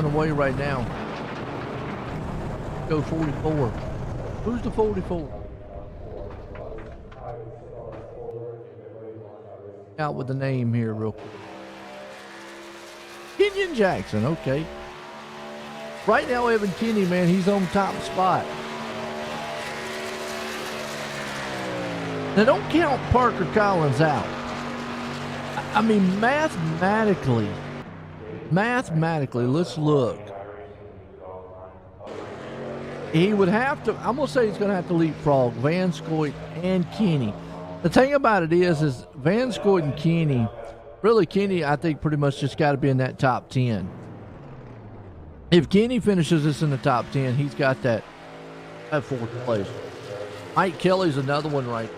away right now. Go 44. Who's the 44? Out with the name here real quick. Kenyon Jackson, okay. Right now, Evan Kinney, man, he's on top spot. Now, don't count Parker Collins out. I mean, mathematically, let's look. He would have to, I'm going to say he's going to have to leapfrog Van Scoyt and Kinney. The thing about it is Van Scoyt and Kinney, really Kinney, I think pretty much just got to be in that top 10. If Kinney finishes this in the top 10, he's got that fourth place. Mike Kelly's another one right.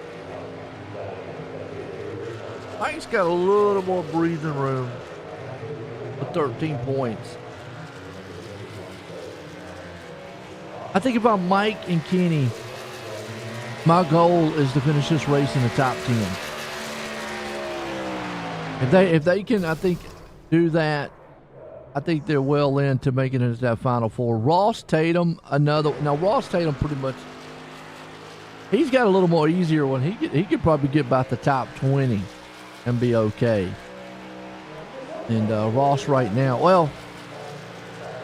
Mike's got a little more breathing room with 13 points. I think if I'm Mike and Kinney, my goal is to finish this race in the top 10. If they can, I think, do that, I think they're well into making it into that Final Four. Ross Tatum, Ross Tatum pretty much, he's got a little more easier one. He could probably get about the top 20 and be okay. And Ross right now, well,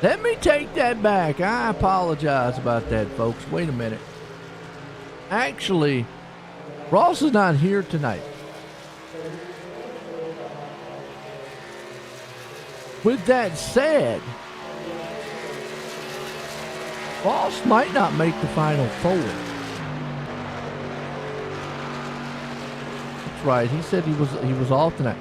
let me take that back. I apologize about that, folks. Wait a minute. Actually, Ross is not here tonight. With that said, Ross might not make the Final Four. That's right. He said he was off tonight.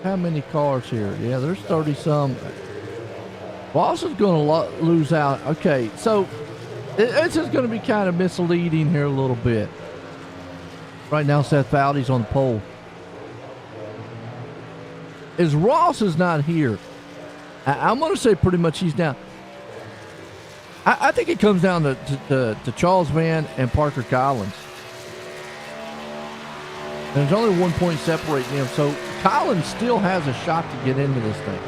How many cars here? Yeah, there's 30-some. Ross is going to lose out. Okay, so it's just going to be kind of misleading here a little bit. Right now, Seth Fowdy's on the pole. As Ross is not here, I'm going to say pretty much he's down. I think it comes down to Charles Van and Parker Collins. And there's only 1 point separating them, so Collins still has a shot to get into this thing.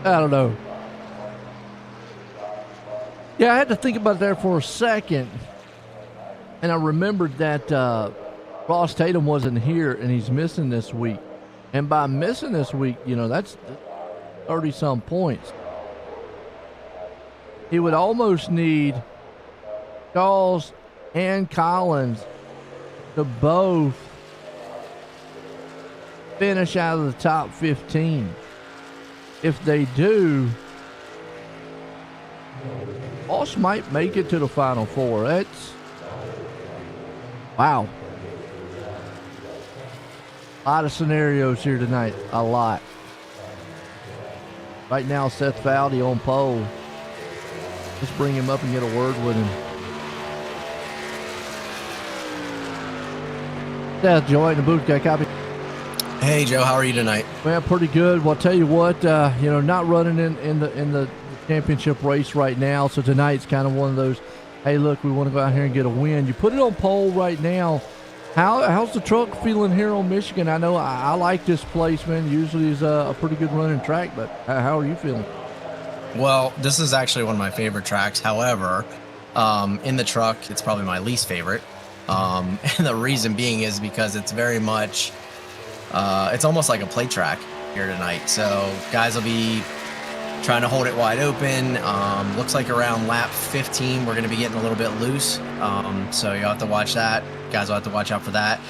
I don't know. Yeah, I had to think about that for a second. And I remembered that Ross Tatum wasn't here and he's missing this week. And by missing this week, that's 30-some points. He would almost need Charles and Collins to both finish out of the top 15. If they do, Ross might make it to the Final Four. That's wow. A lot of scenarios here tonight. A lot. Right now, Seth Fowdy on pole. Let's bring him up and get a word with him. Seth, Joy in the booth. Got a copy? Hey, Joe. How are you tonight? Well, pretty good. Well, I'll tell you what, not running in the championship race right now. So tonight's kind of one of those, hey, look, we want to go out here and get a win. You put it on pole right now. How's the truck feeling here on Michigan? I know I like this place, man. Usually is a pretty good running track, but how are you feeling? Well, this is actually one of my favorite tracks. However, in the truck, it's probably my least favorite. And the reason being is because it's very much, it's almost like a play track here tonight. So guys will be trying to hold it wide open. Looks like around lap 15, we're going to be getting a little bit loose. So you'll have to watch that. Guys will have to watch out for that.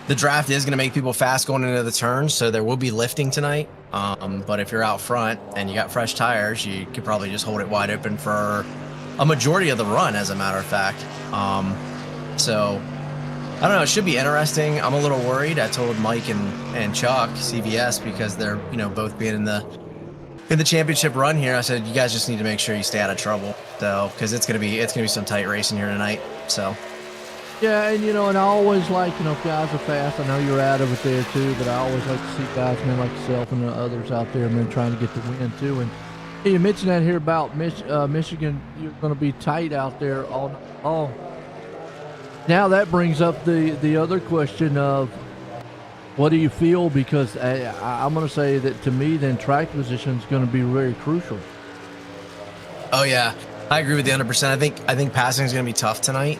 The draft is going to make people fast going into the turns, so there will be lifting tonight. But if you're out front and you got fresh tires, you could probably just hold it wide open for a majority of the run, as a matter of fact. So I don't know. It should be interesting. I'm a little worried. I told Mike and Chuck, CVS, because they're both being in the championship run here. I said, you guys just need to make sure you stay out of trouble, so because it's gonna be some tight racing here tonight. So yeah, and and I always like if guys are fast. I know you're out of it there too, but I always like to see guys, man, like yourself and the others out there, man, trying to get the win too. And you mentioned that here about Michigan. You're going to be tight out there all. Now that brings up the other question of what do you feel? Because I'm going to say that to me, then track position is going to be very crucial. Oh yeah, I agree with you 100%. I think passing is going to be tough tonight.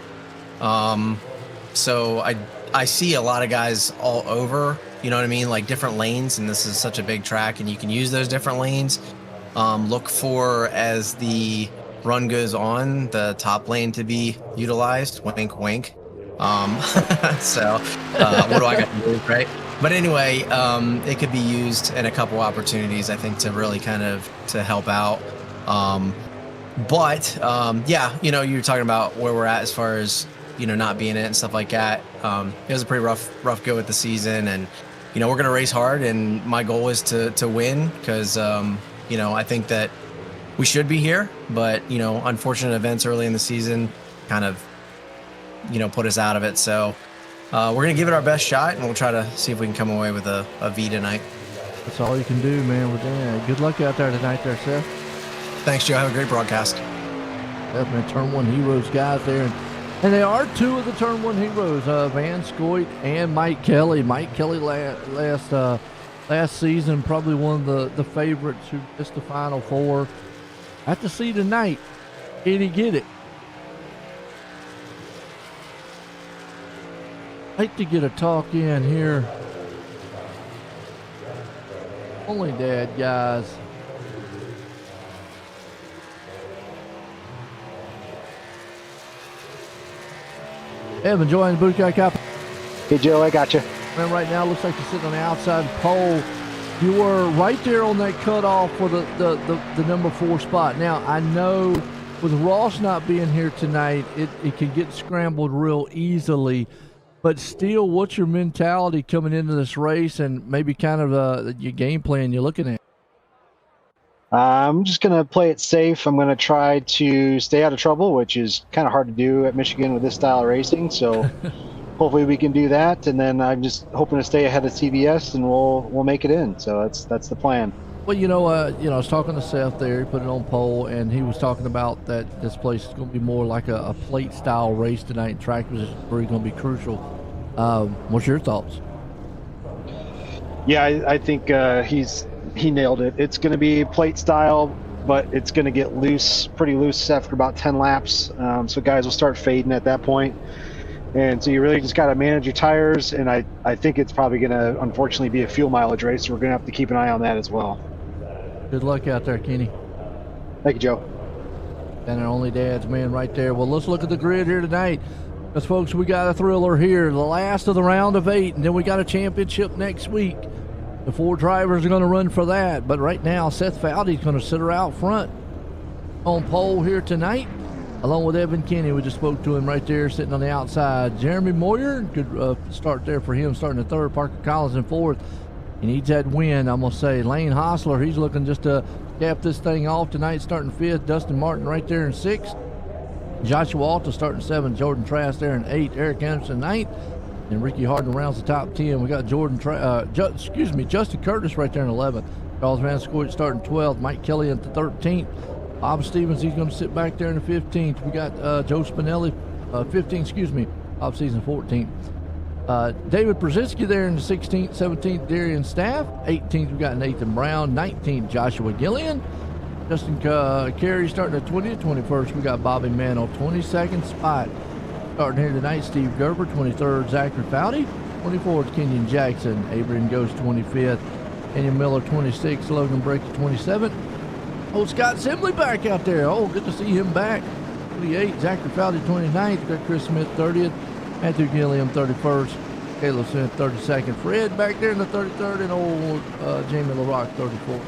So I see a lot of guys all over. You know what I mean? Like different lanes, and this is such a big track, and you can use those different lanes. Look for, as the run goes on, the top lane to be utilized. Wink, wink. So what do I got to do, right? But anyway, it could be used in a couple opportunities, I think, to really kind of to help out. Yeah, you know, you're talking about where we're at as far as, you know, not being in it and stuff like that. It was a pretty rough go with the season, and you know, we're gonna race hard, and my goal is to win, because you know, I think that we should be here, but you know, unfortunate events early in the season kind of, you know, put us out of it. So we're gonna give it our best shot, and we'll try to see if we can come away with a V tonight. That's all you can do, man. With that, good luck out there tonight, there, Seth. Thanks, Joe. Have a great broadcast. Definitely Turn 1 heroes guys there. And they are two of the Turn 1 heroes, Van Scoit and Mike Kelly. Mike Kelly last season, probably one of the favorites who missed the Final Four. Have to see tonight. Can he get it? Like to get a talk in here. Only Dad, guys. Evan, joining the Booty Cop. Hey, Joe, I got you. And right now, looks like you're sitting on the outside pole. You were right there on that cutoff for the number 4 spot. Now, I know with Ross not being here tonight, it can get scrambled real easily. But still, what's your mentality coming into this race, and maybe kind of your game plan you're looking at? I'm just going to play it safe. I'm going to try to stay out of trouble, which is kind of hard to do at Michigan with this style of racing. So hopefully we can do that. And then I'm just hoping to stay ahead of CBS, and we'll make it in. So that's the plan. Well, you know, I was talking to Seth there. He put it on pole, and he was talking about that this place is going to be more like a plate style race tonight. And track position is really going to be crucial. What's your thoughts? Yeah, I think he nailed it. It's going to be plate style, but it's going to get loose, pretty loose after about 10 laps. So guys will start fading at that point. And so you really just got to manage your tires. And I think it's probably going to, unfortunately, be a fuel mileage race. So we're going to have to keep an eye on that as well. Good luck out there, Kenny. Thank you, Joe. And our only Dad's man right there. Well, let's look at the grid here tonight. Because, folks, we got a thriller here. The last of the round of 8. And then we got a championship next week. The 4 drivers are going to run for that. But right now, Seth Fowdy's going to sit her out front on pole here tonight, along with Evan Kenny. We just spoke to him right there, sitting on the outside. Jeremy Moyer, good start there for him, starting in 3rd. Parker Collins in 4th. He needs that win, I'm going to say. Lane Hostler, he's looking just to cap this thing off tonight, starting 5th. Dustin Martin right there in 6th. Joshua Alta starting 7th. Jordan Trask there in 8th. Eric Anderson 9th. And Ricky Harden rounds the top 10. We got Justin Curtis right there in 11th. Charles Van Scoit starting 12th. Mike Kelly at the 13th. Bob Stevens, he's going to sit back there in the 15th. We got Joe Spinelli, 15th, off season 14th. David Brzezinski there in the 16th, 17th, Darian Staff. 18th, we got Nathan Brown. 19th, Joshua Gillian. Justin Carey starting at 20th. 21st, we got Bobby Mann 22nd spot. Starting here tonight, Steve Gerber. 23rd, Zachary Fowdy. 24th, Kenyon Jackson. Abraham goes 25th. Kenyon Miller 26th. Logan Breaker 27th. Oh, Scott Simley back out there. Oh, good to see him back. 28th, Zachary Fowdy 29th. Got Chris Smith 30th. Matthew Gilliam 31st. Caleb Smith 32nd. Fred back there in the 33rd. And old Jamie LaRock 34th.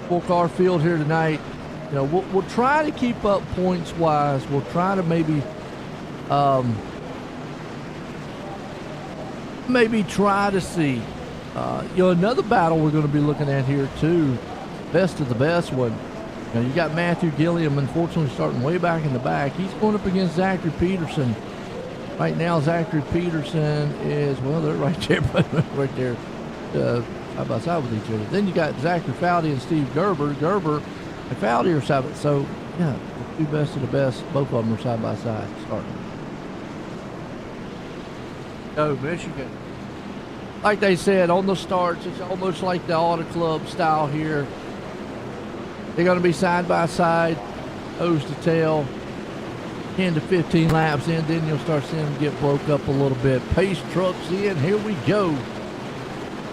4-car field here tonight. You know, we'll try to keep up points wise. We'll try to maybe try to see another battle we're going to be looking at here too. Best of the best one. You got Matthew Gilliam, unfortunately, starting way back in the back. He's going up against Zachary Peterson. Right now, Zachary Peterson is, well, they're right there, right there, side by side with each other. Then you got Zachary Fowdy and Steve Gerber. Gerber and Fowdy are side by side. So, yeah, the 2 best of the best. Both of them are side by side starting. Go, Michigan. Like they said on the starts, it's almost like the Auto Club style here. They're going to be side by side, nose to tail, 10 to 15 laps in. Then you'll start seeing them get broke up a little bit. Pace trucks in. Here we go.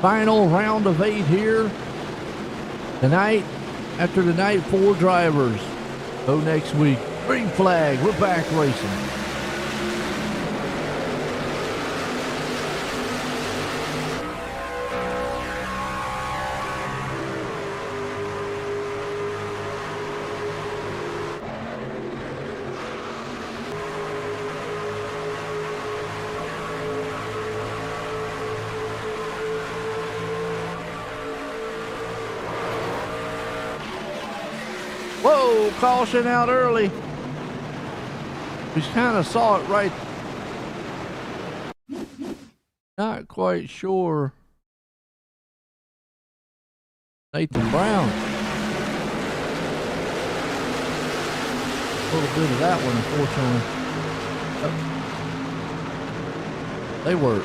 Final round of 8 here. Tonight, after the night, 4 drivers. Go next week. Green flag. We're back racing. Whoa, caution out early. We kind of saw it right. Not quite sure. Nathan Brown. A little bit of that one, unfortunately. They were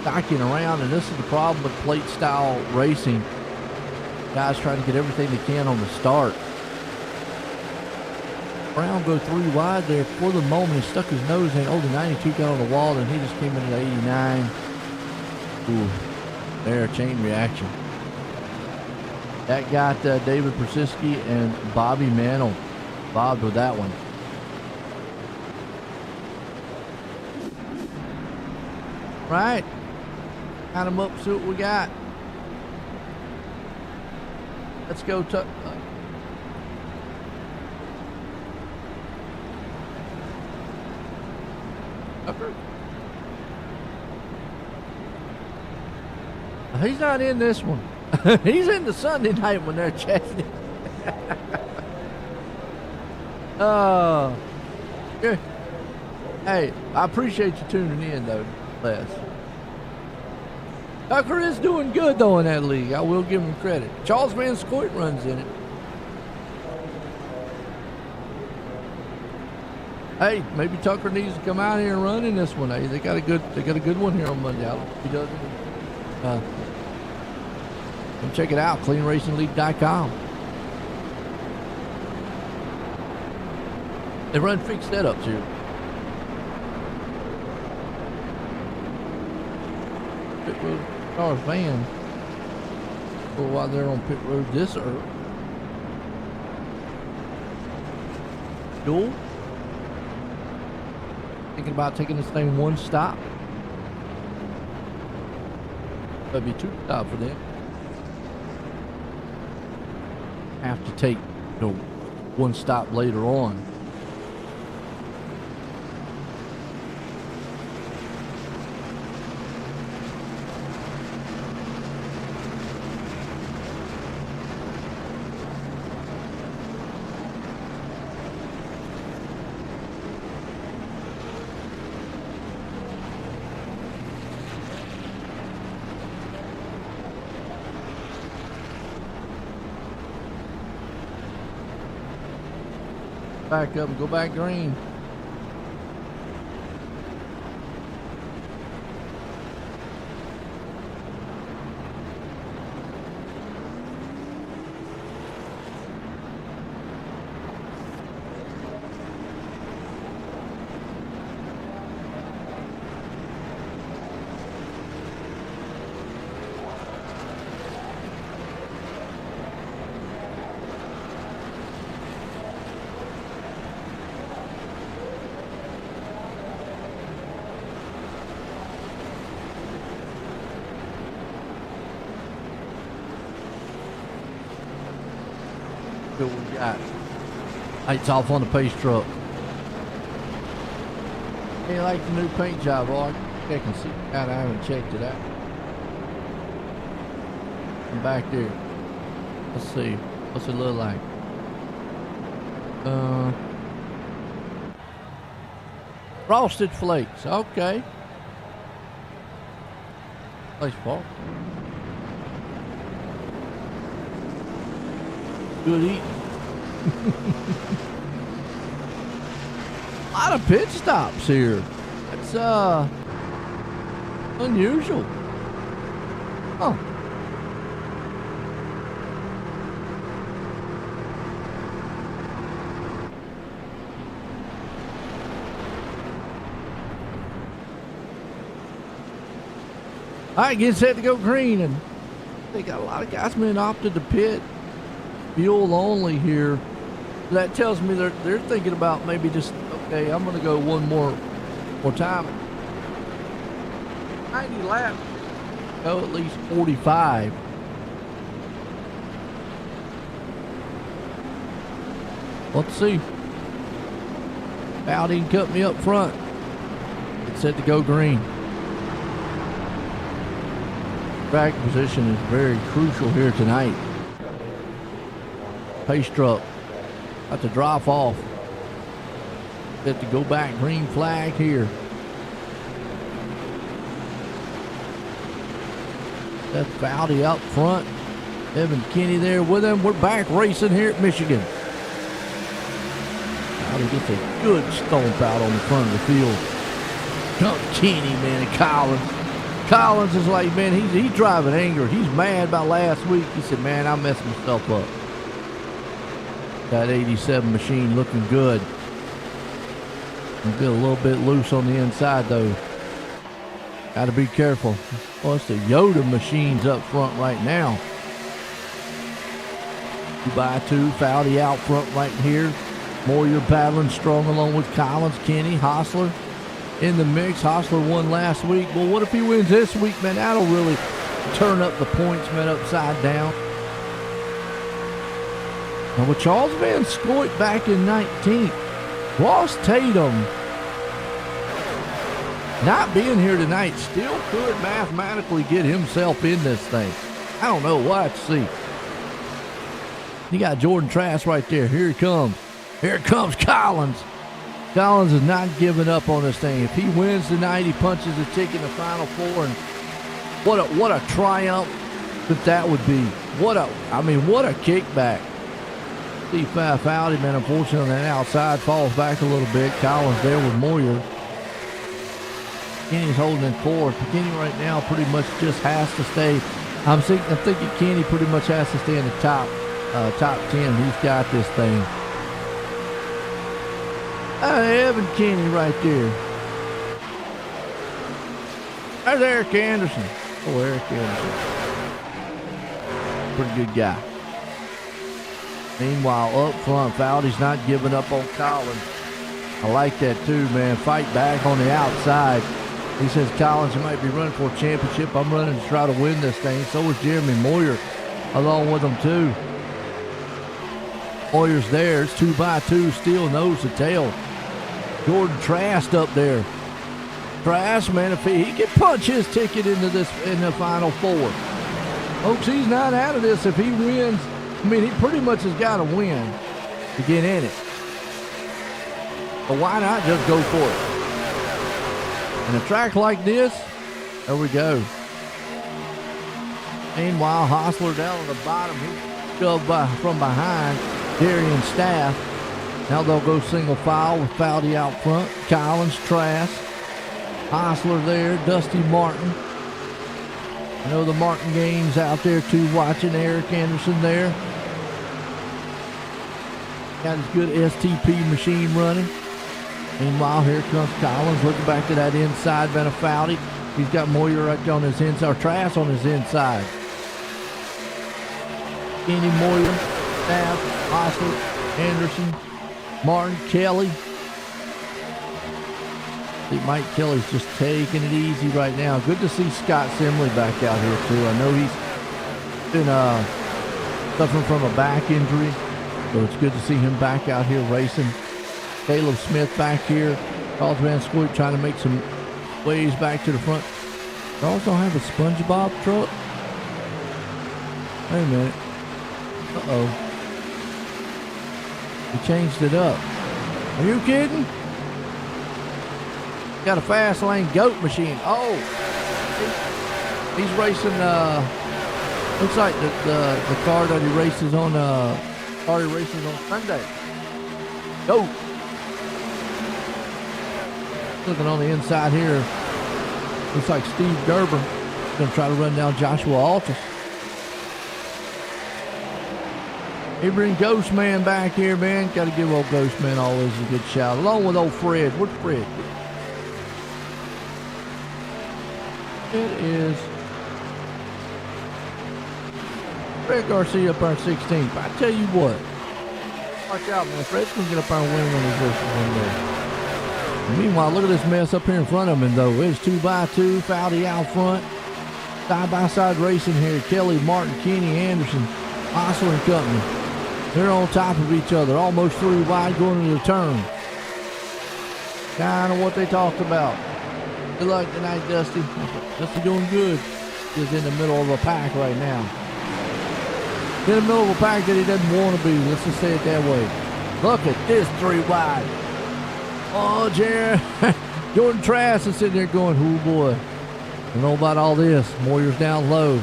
backing around, and this is the problem with plate style racing. Guys trying to get everything they can on the start. Brown go 3 wide there for the moment. He stuck his nose in. Oh, the 92 got on the wall, and he just came into the 89. Ooh, there, chain reaction. That got David Persiski and Bobby Mantle bobbed with that one. Right. Count them up, see what we got. Let's go. Tucker. He's not in this one. He's in the Sunday night when they're chatting. Good. Hey, I appreciate you tuning in, though, Les. Tucker is doing good, though, in that league. I will give him credit. Charles Van Scoit runs in it. Hey, maybe Tucker needs to come out here and run in this one. Hey, they got a good one here on Monday. I don't know if he does. Come check it out, cleanracingleague.com. They run fixed setups here. Pit road cars van. For while they're on pit road this early. Duel. Thinking about taking this thing 1 stop. That'd be 2 stops for them. Have to take 1 stop later on. Back up and go back green. What we got. Lights off on the pace truck. Hey, like the new paint job, boy. Check and see. God, I haven't checked it out. I'm back there. Let's see. What's it look like? Frosted flakes. Okay. Place ball. Good eating. A lot of pit stops here. That's Unusual. Oh. All right, getting set to go green, and they got a lot of guys been opted to pit fuel only here. That tells me they're thinking about maybe just, okay, I'm going to go one more time. 90 laps. Go at least 45. Let's see. Bowden cut me up front. It's set to go green. Track position is very crucial here tonight. Pace truck about to drop off. Set to go back, green flag here. That's Fowdy out front. Evan Kinney there with him. We're back racing here at Michigan. Fowdy gets a good stomp out on the front of the field. Come Kinney, man, and Collins. Collins is like, man, he's driving anger. He's mad about last week. He said, man, I messed myself up. That 87 machine looking good. Get a little bit loose on the inside, though. Got to be careful. Well, it's the Yoda machines up front right now. 2x2, Fowdy out front right here. Moyer battling strong along with Collins, Kenny, Hostler in the mix. Hostler won last week. Well, what if he wins this week, man? That'll really turn up the points, man, upside down. Now, with Charles Van Scoit back in 19th, Ross Tatum not being here tonight still could mathematically get himself in this thing. I don't know. We'll have to see. You got Jordan Trask right there. Here he comes. Here comes Collins. Collins is not giving up on this thing. If he wins tonight, he punches a ticket in the Final Four, and what a triumph that would be. What a kickback. See Fowdy, man, unfortunately on that outside falls back a little bit. Collins there with Moyer. Kenny's holding in fourth. Kenny right now pretty much just has to stay. I'm thinking Kenny pretty much has to stay in the top 10. He's got this thing. Evan Kenny right there. There's Eric Anderson. Oh, Eric Anderson. Pretty good guy. Meanwhile, up front, Fowdy's not giving up on Collins. I like that too, man. Fight back on the outside. He says, Collins, you might be running for a championship. I'm running to try to win this thing. So is Jeremy Moyer along with him too. Moyer's there. It's 2x2, still nose to tail. Jordan Trask up there. Trask, man, if he can punch his ticket in the Final Four. Folks, he's not out of this if he wins. I mean, he pretty much has got to win to get in it. But why not just go for it? And a track like this, there we go. Meanwhile, Hostler down on the bottom. He's shoved from behind. Darian Staff. Now they'll go single file with Fowdy out front. Collins, Trask. Hostler there. Dusty Martin. I know the Martin game's out there too, watching. Eric Anderson there. Got his good STP machine running. Meanwhile, here comes Collins looking back to that inside Fowdy. He's got Moyer right there on his inside, or Trask on his inside. Kenny, Moyer, Staff, Hostler, Anderson, Martin, Kelly. I think Mike Kelly's just taking it easy right now. Good to see Scott Simley back out here too. I know he's been suffering from a back injury, so it's good to see him back out here racing. Caleb Smith back here. Charles Van Scoit trying to make some ways back to the front. Charles don't have a SpongeBob truck. Wait a minute. Uh-oh. He changed it up. Are you kidding? Got a fast lane goat machine. Oh, he's racing. Looks like the car that he races on. Sunday. Goat. Looking on the inside here. Looks like Steve Gerber going to try to run down Joshua Altus. He bring Ghost Man back here, man. Got to give old Ghost Man always a good shout. Along with old Fred. Where's Fred? It is Fred Garcia up there 16th. I tell you what, watch out, man. Fred's going to get up there and win one of these races one day. And meanwhile, look at this mess up here in front of him, though. It's 2x2, Foudy out front. Side-by-side racing here. Kelly, Martin, Kenny, Anderson, Osler and Company. They're on top of each other, almost 3 wide going into the turn. Kind of what they talked about. Good luck tonight, Dusty. Dusty doing good. He's in the middle of a pack right now. In the middle of a pack that he doesn't want to be. Let's just say it that way. Look at this 3 wide. Oh, Jared. Jordan Trask is sitting there going, oh boy. I don't know about all this. Moyer's down low.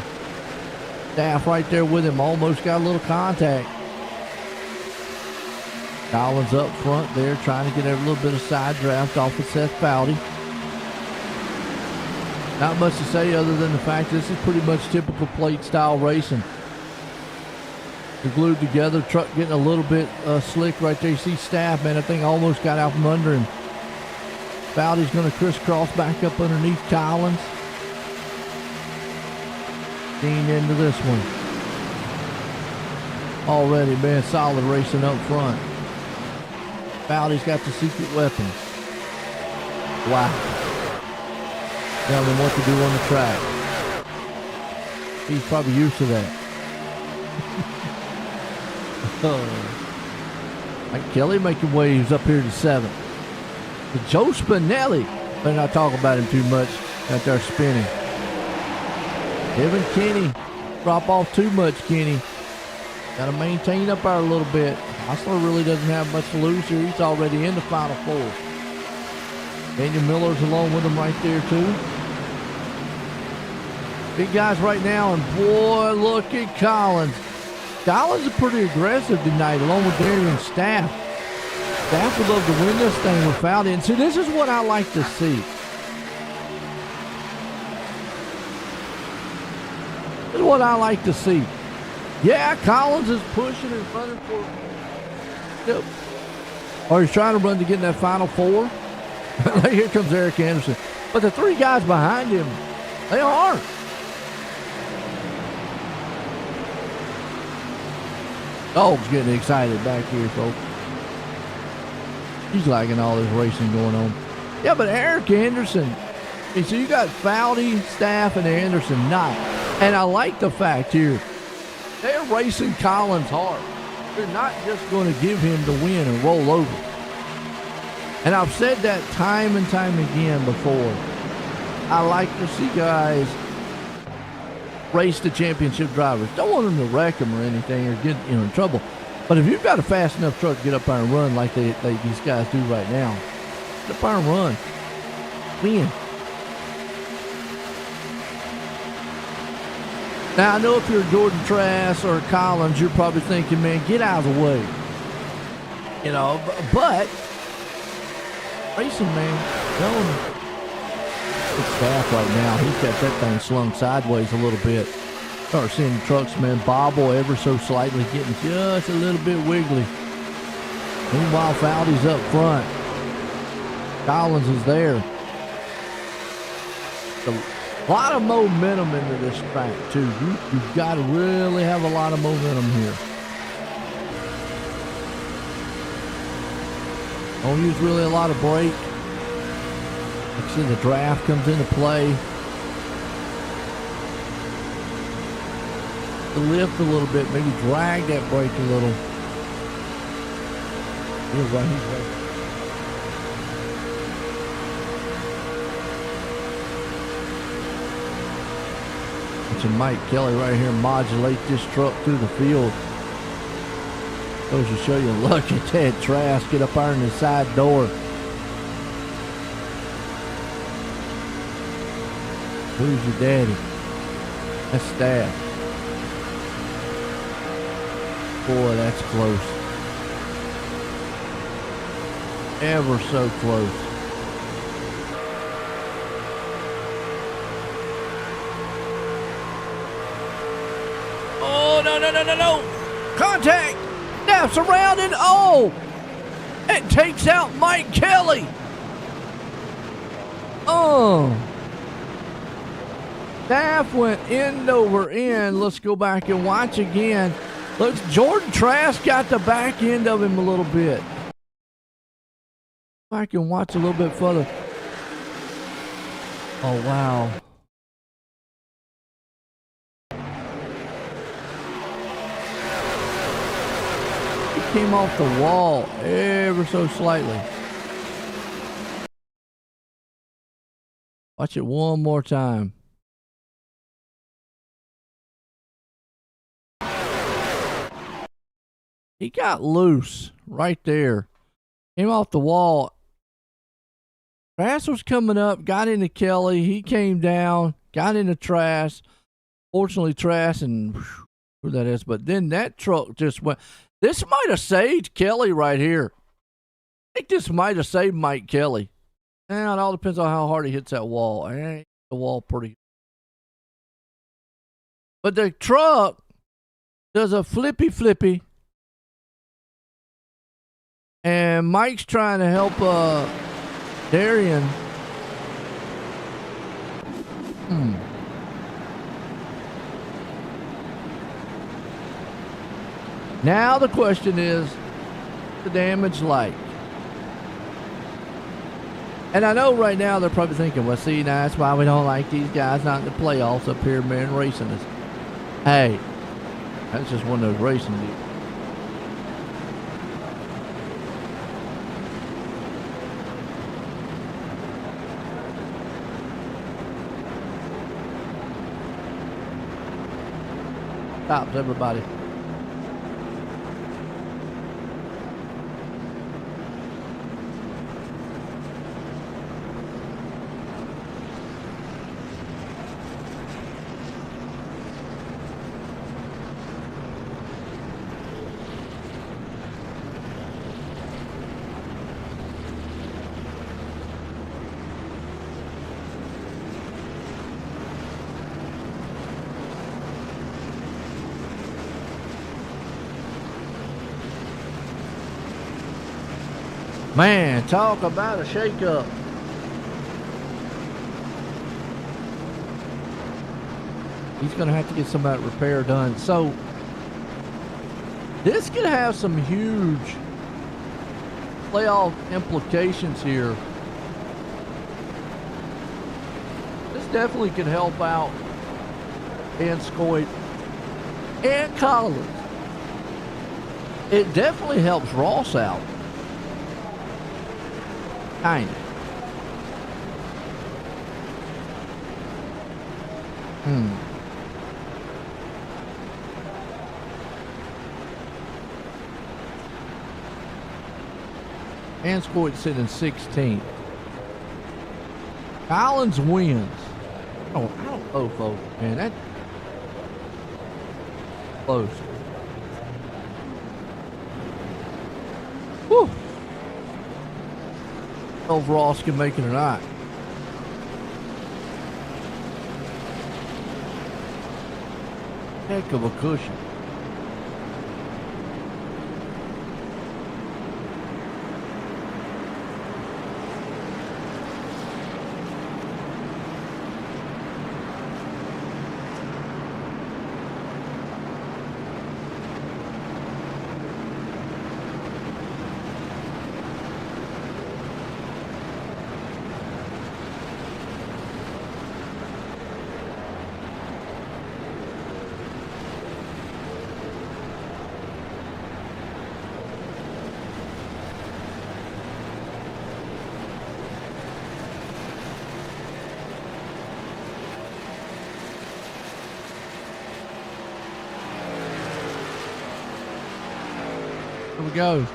Staff right there with him. Almost got a little contact. Collins up front there, trying to get a little bit of side draft off of Seth Foudy. Not much to say other than the fact this is pretty much typical plate style racing. They're glued together, truck getting a little bit slick right there. You see Staff, man, that thing almost got out from under him. Foudy's going to crisscross back up underneath Collins. Dean into this one. Already, man, solid racing up front. Foudy's got the secret weapon. Wow. Tell him what to do on the track. He's probably used to that. Like Kelly making waves up here to 7th. But Joe Spinelli, better not talk about him too much out there spinning. Evan Kenny, drop off too much, Kenny. Got to maintain up there a little bit. Osler really doesn't have much to lose here. He's already in the Final 4. Daniel Miller's along with him right there, too. Big guys right now, and boy, look at Collins. Collins is pretty aggressive tonight, along with Darian Staff. Staff would love to win this thing with Foudy. And see, this is what I like to see. This is what I like to see. Yeah, Collins is pushing and running for it. Yep. Or he's trying to run to get in that Final 4. Here comes Eric Anderson. But the 3 guys behind him, they aren't. Dog's getting excited back here, folks. He's liking all this racing going on. Yeah, but Eric Anderson. So you got Foudy, Staff, and Anderson not. And I like the fact here, they're racing Collins hard. They're not just going to give him the win and roll over. And I've said that time and time again before. I like to see guys race the championship drivers. Don't want them to wreck them or anything or get in trouble. But if you've got a fast enough truck to get up there and run like these guys do right now, get up there and run. Win. Now, I know if you're Jordan Trask or Collins, you're probably thinking, man, get out of the way. You know, but racing, man, going. It's Staff right now. He's got that thing slung sideways a little bit. Start seeing the trucks, man, bobble ever so slightly, getting just a little bit wiggly. Meanwhile, Foudy's up front. Collins is there. A lot of momentum into this track, too. You've got to really have a lot of momentum here. Don't use really a lot of brake. Like I said, the draft comes into play. The lift a little bit, maybe drag that brake a little. He's right. And Mike Kelly right here modulate this truck through the field. Goes to show you, look at that Trask get up there in the side door. Who's your daddy? That's Staff. Boy, that's close. Ever so close. no. Contact. Snaps around and oh, it takes out Mike Kelly. Oh. Staff went end over end. Let's go back and watch again. Looks Jordan Trask got the back end of him a little bit. Back and watch a little bit further. Oh, wow. He came off the wall ever so slightly. Watch it one more time. He got loose right there. Came off the wall. Trask was coming up, got into Kelly. He came down, got into Trask. Fortunately, Trask and who that is, but then that truck just went. This might have saved Kelly right here. I think this might have saved Mike Kelly. Now, it all depends on how hard he hits that wall. The wall pretty. But the truck does a flippy. And Mike's trying to help Darian. Now the question is, what's the damage like? And I know right now they're probably thinking, well, see, now that's why we don't like these guys not in the playoffs up here, man, racing us. Hey, that's just one of those racing deals. Stops everybody. Man, talk about a shakeup. He's going to have to get some of that repair done. So, this could have some huge playoff implications here. This definitely could help out Dan Scoit and Collins. It definitely helps Ross out. Kind of. And Scoit sitting 16th. Collins wins. Oh, I don't know, folks. Man, that close. Whew. If Ross can make it or not. Heck of a cushion. Here we go.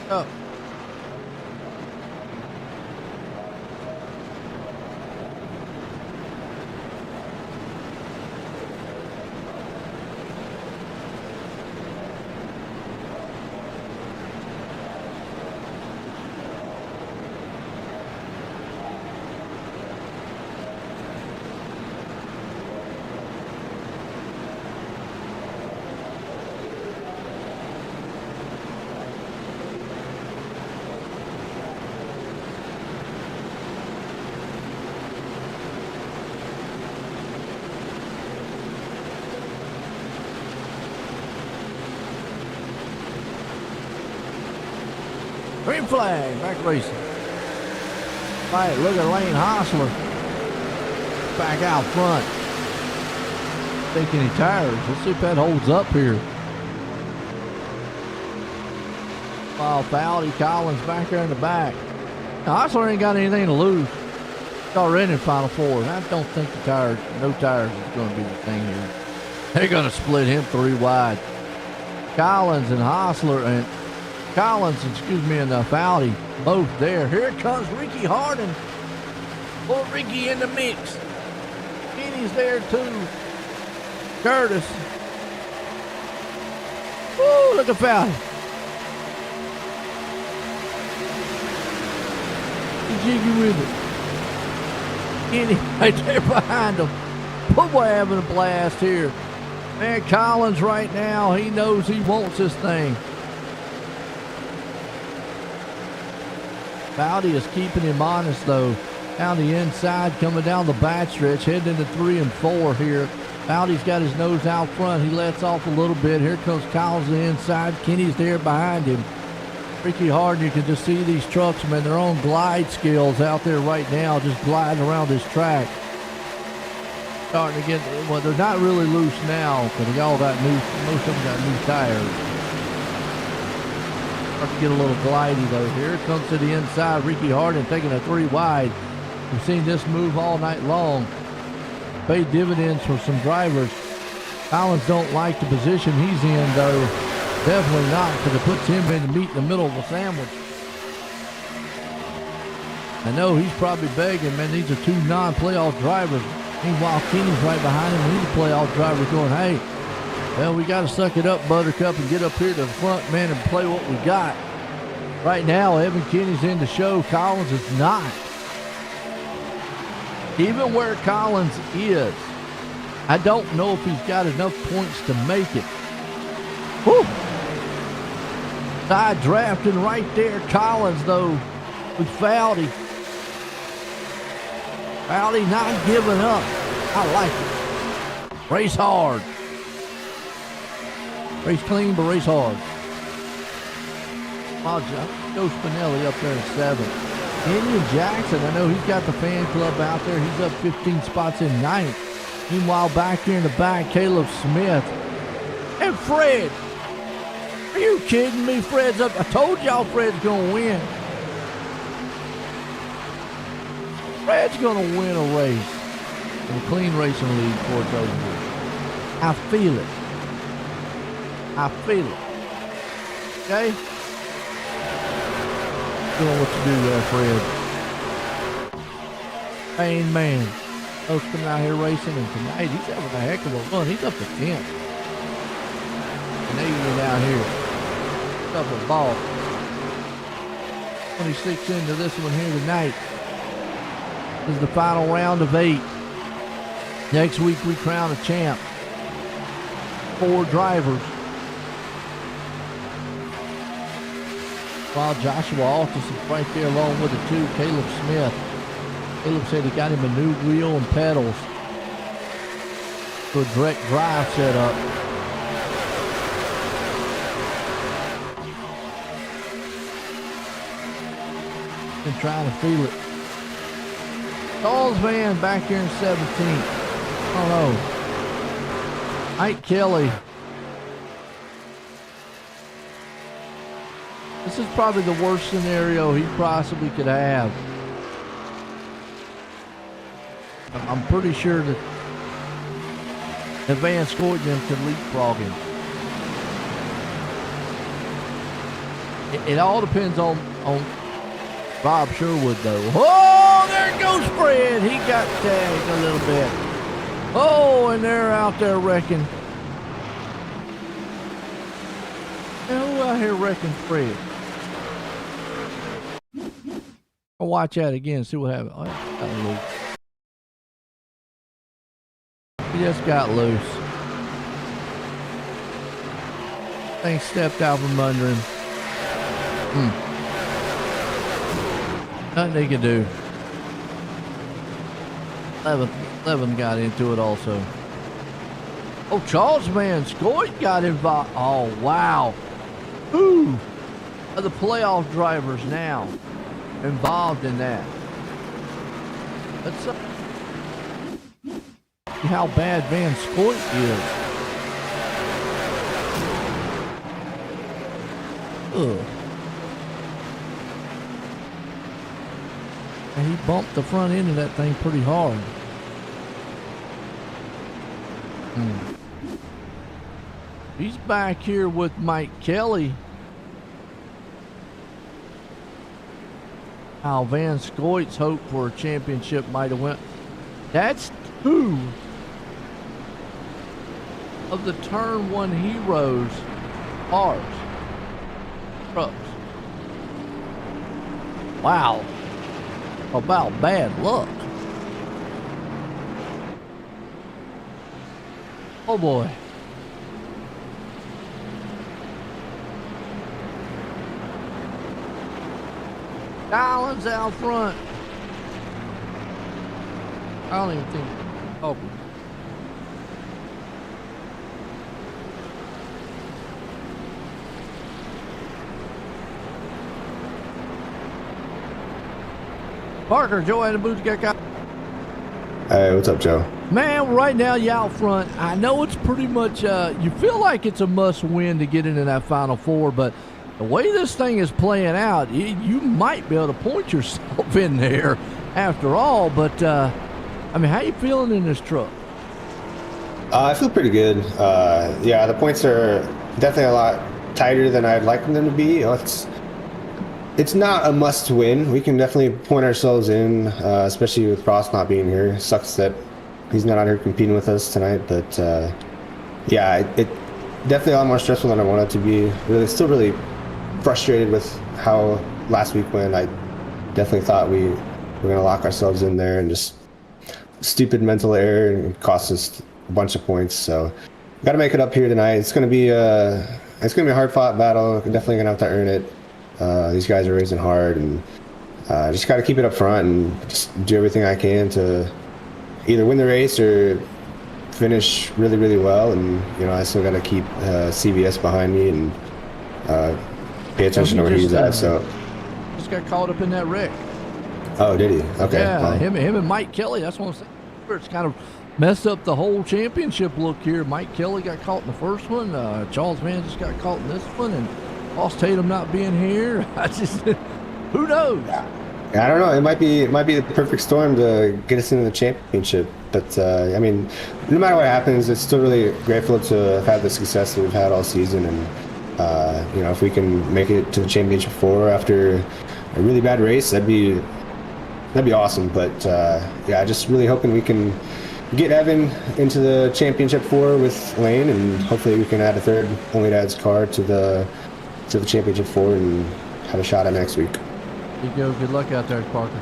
Up. Green flag, back racing. Right, look at Lane Hostler. Back out front. Take any tires. Let's see if that holds up here. While Fowdy Collins back there in the back. Now, Hostler ain't got anything to lose. It's already in Final Four. And I don't think the tires, no tires is going to be the thing here. They're going to split him 3 wide. Collins and Hostler and Collins, excuse me, and Fowdy both there. Here comes Ricky Hardin. Put Ricky in the mix. Kenny's there too. Curtis. Woo, look at Fowdy. He's jiggy with it. Kenny right there behind him. Boy, having a blast here. Man, Collins right now, he knows he wants this thing. Fowdy is keeping him honest, though. Down the inside, coming down the back stretch, heading into 3 and 4 here. Fowdy's got his nose out front. He lets off a little bit. Here comes Collins on the inside. Kenny's there behind him. Ricky Hardin, you can just see these trucks, man. They're on glide skills out there right now, just gliding around this track. Starting to get, well, they're not really loose now because they all got new, most of them got new tires. Start to get a little glidey though. Here it comes to the inside. Ricky Hardin taking a 3 wide. We've seen this move all night long. Paid dividends for some drivers. Collins don't like the position he's in though. Definitely not, because it puts him in the meat in the middle of the sandwich. I know he's probably begging, man, these are 2 non-playoff drivers. Meanwhile, Kenny's right behind him. He's a playoff driver going, hey, well, we got to suck it up, Buttercup, and get up here to the front, man, and play what we got. Right now, Evan Kenny's in the show. Collins is not. Even where Collins is, I don't know if he's got enough points to make it. Whew. Side drafting right there. Collins, though, with Fowdy. Fowdy not giving up. I like it. Race hard. Race clean, but race hard. Joe Spinelli up there at 7. Kenyon Jackson, I know he's got the fan club out there. He's up 15 spots in 9th. Meanwhile, back here in the back, Caleb Smith. And Fred. Are you kidding me? Fred's up. I told y'all Fred's going to win. Fred's going to win a race. In the clean racing league before it's over here. I feel it. I feel it. Okay? Doing what you do there, Fred. Main man. Folks coming out here racing, and tonight he's having a heck of a run. He's up to 10th. Canadian out here. Up a ball. 26 into this one here tonight. This is the final round of 8. Next week we crown a champ. 4 drivers. While Joshua Altus is right there along with the 2, Caleb Smith. Caleb said he got him a new wheel and pedals for a direct drive setup. Been trying to feel it. Charles Van back here in 17th. I don't know. Mike Kelly. This is probably the worst scenario he possibly could have. I'm pretty sure that Van Scoyton could leapfrog him. It all depends on Bob Sherwood, though. Oh, there goes Fred. He got tagged a little bit. Oh, and they're out there wrecking. Who out here wrecking Fred? I'll watch that again, see what happens. Oh, got loose. He just got loose. Thing stepped out from under him. Nothing they could do. 11 got into it also. Oh, Charles Van Scoyton got involved. Oh, wow. Ooh. of the playoff drivers now involved in that. Let's see how bad Van Scoit is. Ugh. And he bumped the front end of that thing pretty hard. He's back here with Mike Kelly. How Van Scoit's hope for a championship might have went. That's 2 of the turn 1 heroes cars. Trucks. Wow. About bad luck. Oh boy. Collins out front. I don't even think. Oh. Parker, Joe and the booth got. Hey, what's up, Joe? Man, right now you out front. I know it's pretty much. You feel like it's a must-win to get into that Final Four, but the way this thing is playing out, you might be able to point yourself in there after all. But I mean, how you feeling in this truck? I feel pretty good. Yeah, the points are definitely a lot tighter than I'd like them to be. It's not a must-win. We can definitely point ourselves in, especially with Ross not being here. Sucks that he's not out here competing with us tonight, but yeah, it definitely a lot more stressful than I wanted it to be. Still really frustrated with how last week went. I definitely thought we were going to lock ourselves in there, and just stupid mental error and cost us a bunch of points. So got to make it up here tonight. It's going to be a hard-fought battle. We're definitely going to have to earn it. These guys are racing hard, and just got to keep it up front and just do everything I can to either win the race or finish really, really well. And I still got to keep CVS behind me and pay attention to where he's at. So just got caught up in that wreck. Oh, did he? Okay. Yeah, well. him and Mike Kelly. That's what I'm saying. It's kind of messed up the whole championship look here. Mike Kelly got caught in the first one. Charles Van just got caught in this one, and Ross Tatum not being here. Who knows? I don't know. It might be the perfect storm to get us into the championship. But I mean, no matter what happens, it's still really grateful to have had the success that we've had all season. And if we can make it to the championship 4 after a really bad race, that'd be awesome. But yeah, just really hoping we can get Evan into the championship 4 with Lane, and hopefully we can add a third Only Dad's car to the championship 4 and have a shot at next week. There you go. Good luck out there, Parker.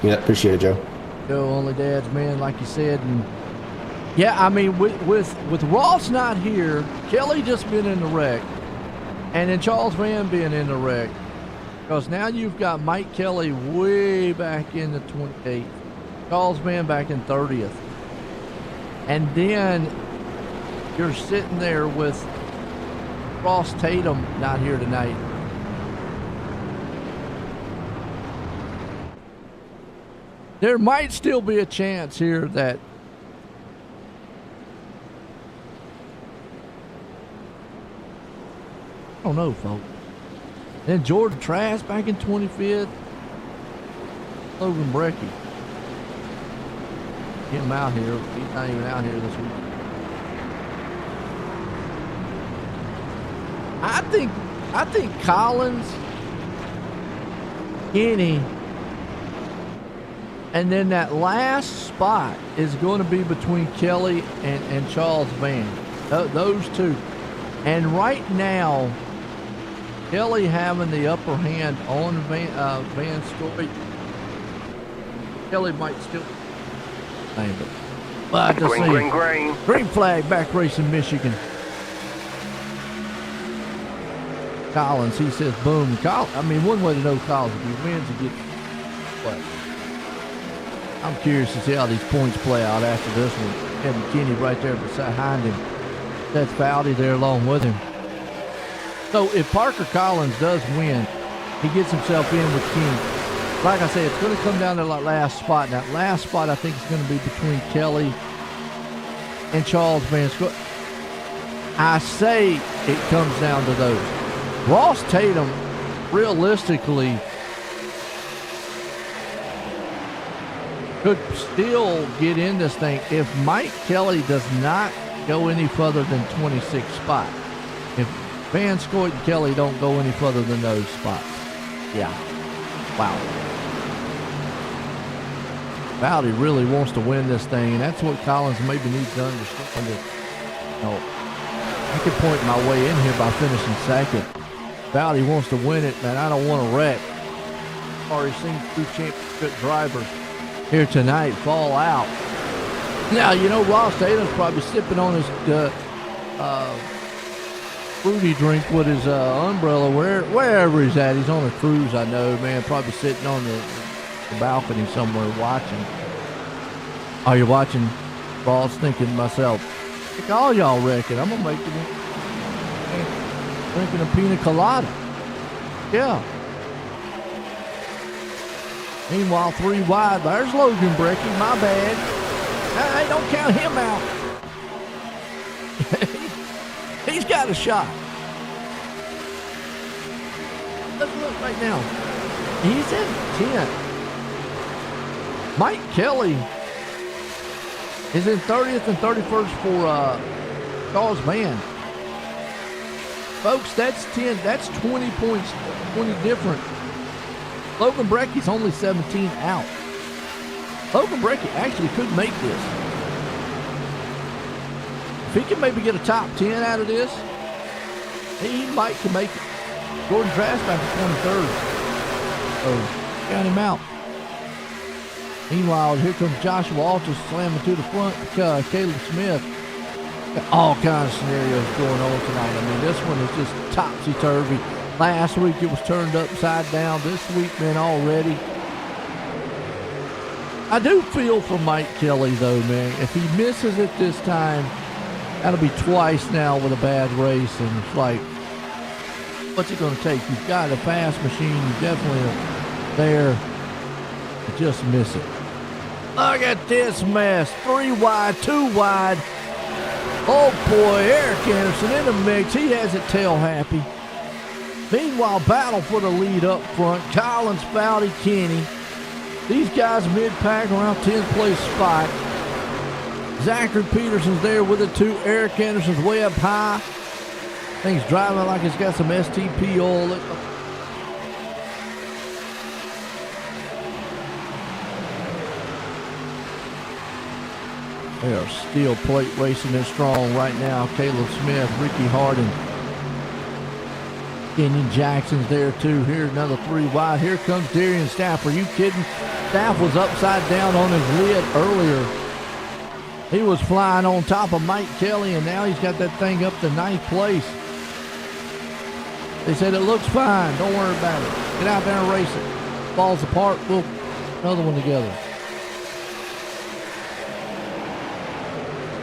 Yeah, appreciate it, Joe. Go Only Dad's, man, like you said. And yeah, I mean, with Ross not here, Kelly just been in the wreck, and then Charles Van being in the wreck, because now you've got Mike Kelly way back in the 28th, Charles Van back in 30th, and then you're sitting there with Ross Tatum not here tonight. There might still be a chance here that I don't know, folks. Then Jordan Trask back in 25th. Logan Brecky. Get him out here. He's not even out here this week. I think Collins, Kenny, and then that last spot is going to be between Kelly and Charles Van. Those two. And right now, Kelly having the upper hand on Van Scoit. Kelly might still. But to see green flag back racing Michigan. Collins, he says, boom. I mean, one way to know Collins, if he wins, he gets what? I'm curious to see how these points play out after this one. Kevin Kinney right there behind him. That's Fowdy there along with him. So if Parker Collins does win, he gets himself in with King. Like I said, it's going to come down to that last spot. That last spot, I think, is going to be between Kelly and Charles Van Scoot. I say it comes down to those. Ross Tatum, realistically, could still get in this thing if Mike Kelly does not go any further than 26th spot. If Van Scoot and Kelly don't go any further than those spots. Yeah. Wow. Bowdy really wants to win this thing, and that's what Collins maybe needs to understand. I could point my way in here by finishing second. Bowdy wants to win it, man. I don't want to wreck. Already seen 2 championship drivers here tonight fall out. Now, you know, Ross Tatum's probably sipping on his fruity drink with his umbrella wherever he's at. He's on a cruise, I know, man. Probably sitting on the balcony somewhere watching. Oh, you're watching Ross, thinking to myself, like all y'all reckon, I'm going to make it drinking a pina colada. Yeah. Meanwhile, 3 wide. There's Logan Brecky. My bad. Hey, don't count him out. He's got a shot. Let's look right now. He's in 10th. Mike Kelly is in 30th and 31st for Charles Van. Folks, that's 10. That's 20 points, 20 different. Logan Brecky's only 17 out. Logan Brecky actually could make this. If he can maybe get a top 10 out of this, he might can make it. Jordan Trask back to 23rd. So, count him out. Meanwhile, here comes Joshua Altus slamming to the front. Caleb Smith. Got all kinds of scenarios going on tonight. I mean, this one is just topsy-turvy. Last week it was turned upside down. This week, man, already. I do feel for Mike Kelly, though, man. If he misses it this time, that'll be twice now with a bad race. And it's like, what's it going to take? You've got a fast machine. You definitely are there. Just miss it. Look at this mess. 3 wide, 2 wide. Oh, boy, Eric Anderson in the mix. He has it tail happy. Meanwhile, battle for the lead up front. Collins, Foudy, Kenny. These guys mid-pack around 10th place spot. Zachary Peterson's there with it too. Eric Anderson's way up high. Thing's driving like it's got some STP oil. They are steel plate racing it strong right now. Caleb Smith, Ricky Hardin. Kenyon Jackson's there too. Here another 3 wide. Here comes Darian Staff. Are you kidding? Staff was upside down on his lid earlier. He was flying on top of Mike Kelly, and now he's got that thing up to 9th place. They said it looks fine. Don't worry about it. Get out there and race it. Falls apart. We'll another one together.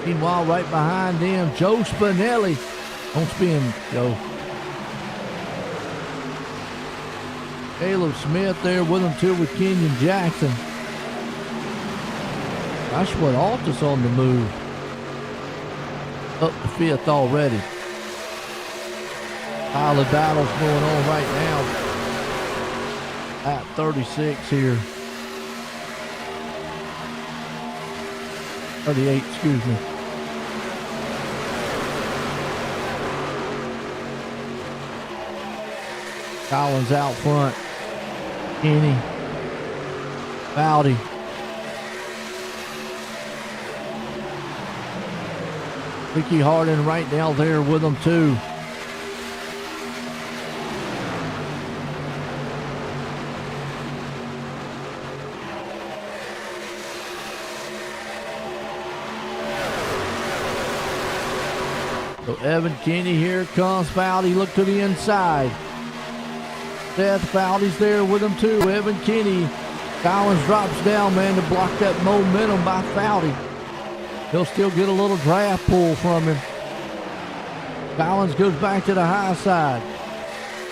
Meanwhile, right behind them, Joe Spinelli. Don't spin, Joe. Caleb Smith there with him too, with Kenyon Jackson. Gosh, what Altus on the move. Up to 5th already. Pile of battles going on right now. At 36 here. 38, excuse me. Collins out front. Kenny. Foudy. Ricky Hardin right now there with them too. So Evan Kenny, here comes Foudy. Look to the inside. Seth Foudy's there with him too. Evan Kenny. Collins drops down, man, to block that momentum by Foudy. He'll still get a little draft pull from him. Collins goes back to the high side.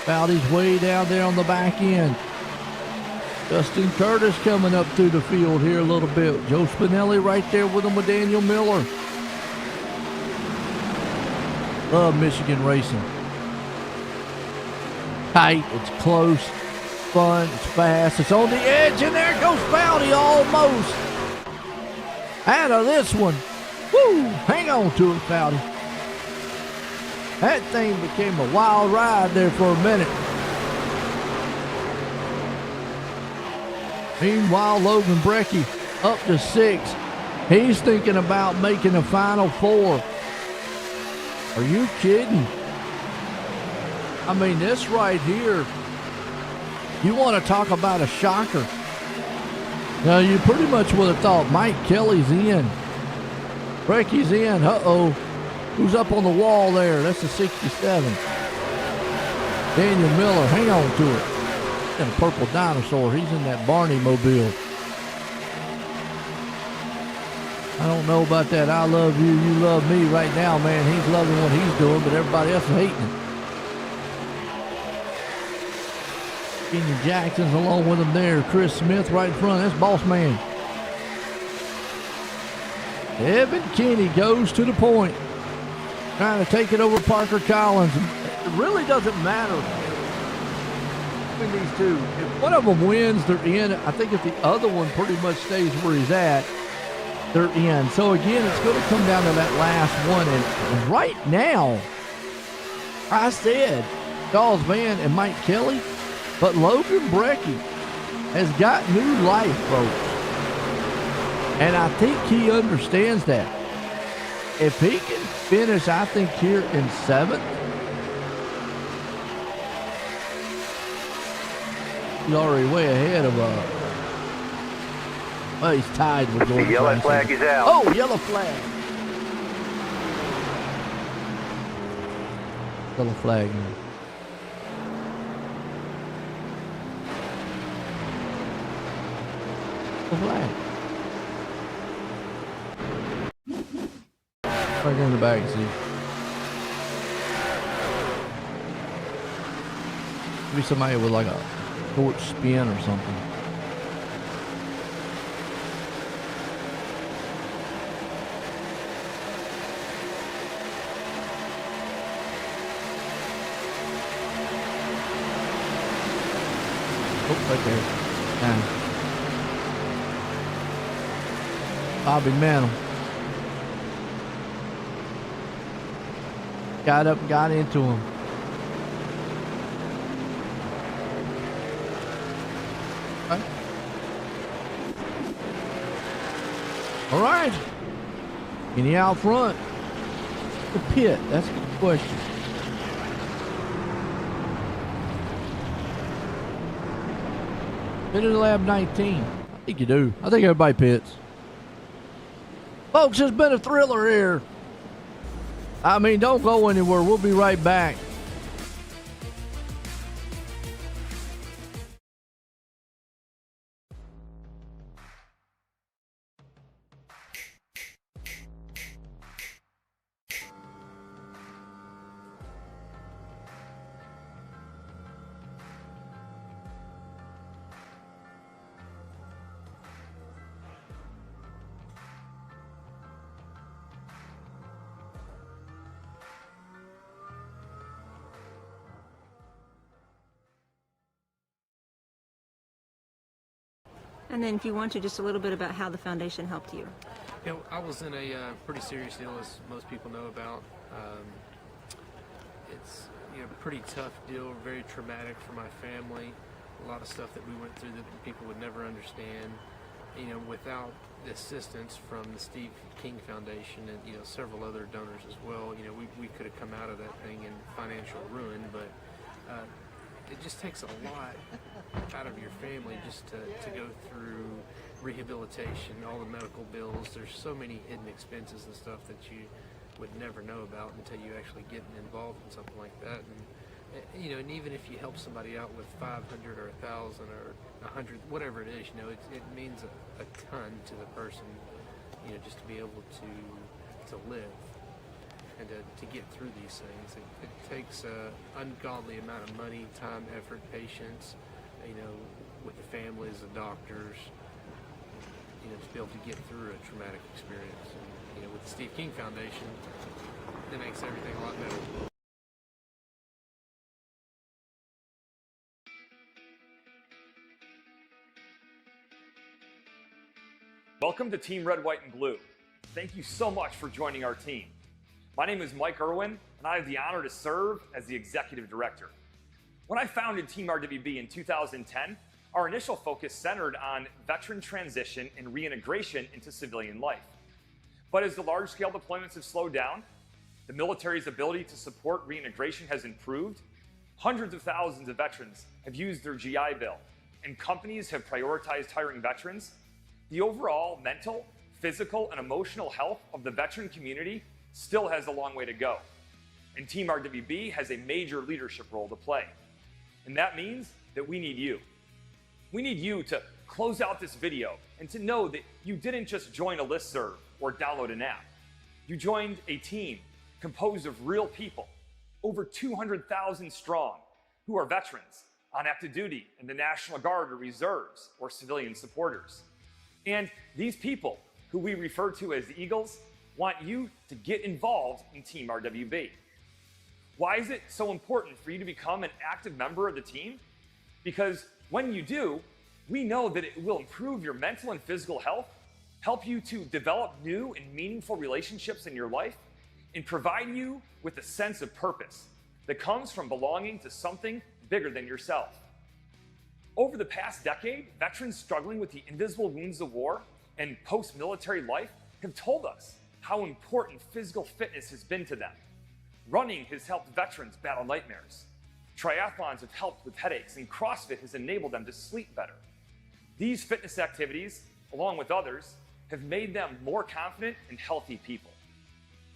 Bowdy's way down there on the back end. Justin Curtis coming up through the field here a little bit. Joe Spinelli right there with him with Daniel Miller. Love Michigan racing. Tight, it's close, fun, it's fast, it's on the edge, and there goes Bowdy almost out of this one. Woo! Hang on to it, Bowdy. That thing became a wild ride there for a minute. Meanwhile, Logan Brecky up to 6. He's thinking about making a Final Four. Are you kidding? I mean, this right here, you want to talk about a shocker. Now, you pretty much would have thought Mike Kelly's in. Brecky's in. Uh-oh. Who's up on the wall there? That's the 67. Daniel Miller, hang on to it. And a purple dinosaur. He's in that Barney mobile. I don't know about that. I love you, you love me right now, man. He's loving what he's doing, but everybody else is hating him. Kenny Jackson's along with him there. Chris Smith right in front. That's Boss Man. Evan Kenny goes to the point. Trying to take it over Parker Collins. It really doesn't matter between these two. If one of them wins, they're in. I think if the other one pretty much stays where he's at, they're in. So again, it's going to come down to that last one. And right now, I said Charles Van and Mike Kelly, but Logan Brecky has got new life, folks. And I think he understands that. If he can finish, I think, here in 7th, he's already way ahead of well, he's tied with Gordon. The yellow flag is out. Oh, yellow flag. Yellow flag. Yellow flag. Right in the back seat. Maybe somebody with like a short spin or something. Oh, right there. Now. Bobby Mantle. Got up, got into him. Okay. All right. Any out front? The pit. That's a good question. Pit in lab 19. I think you do. I think everybody pits. Folks, it's been a thriller here. I mean, don't go anywhere. We'll be right back. And then if you want to, just a little bit about how the foundation helped you. You know, I was in a pretty serious deal, as most people know about. It's a pretty tough deal, very traumatic for my family. A lot of stuff that we went through that people would never understand. Without the assistance from the Steve King Foundation and several other donors as well, we could have come out of that thing in financial ruin. But it just takes a lot out of your family just to go through rehabilitation, all the medical bills. There's so many hidden expenses and stuff that you would never know about until you actually get involved in something like that. And and even if you help somebody out with 500 or 1,000 or 100, whatever it is, it means a ton to the person, just to be able to live. and to get through these things. It takes an ungodly amount of money, time, effort, patience, with the families, the doctors, to be able to get through a traumatic experience. And, with the Steve King Foundation, that makes everything a lot better. Welcome to Team Red, White, and Blue. Thank you so much for joining our team. My name is Mike Irwin, and I have the honor to serve as the Executive Director. When I founded Team RWB in 2010, our initial focus centered on veteran transition and reintegration into civilian life. But as the large-scale deployments have slowed down, the military's ability to support reintegration has improved, hundreds of thousands of veterans have used their GI Bill, and companies have prioritized hiring veterans, the overall mental, physical, and emotional health of the veteran community still has a long way to go. And Team RWB has a major leadership role to play. And that means that we need you. We need you to close out this video and to know that you didn't just join a listserv or download an app. You joined a team composed of real people, over 200,000 strong, who are veterans on active duty in the National Guard or reserves or civilian supporters. And these people, who we refer to as the Eagles, want you to get involved in Team RWB. Why is it so important for you to become an active member of the team? Because when you do, we know that it will improve your mental and physical health, help you to develop new and meaningful relationships in your life, and provide you with a sense of purpose that comes from belonging to something bigger than yourself. Over the past decade, veterans struggling with the invisible wounds of war and post-military life have told us how important physical fitness has been to them. Running has helped veterans battle nightmares. Triathlons have helped with headaches, and CrossFit has enabled them to sleep better. These fitness activities, along with others, have made them more confident and healthy people.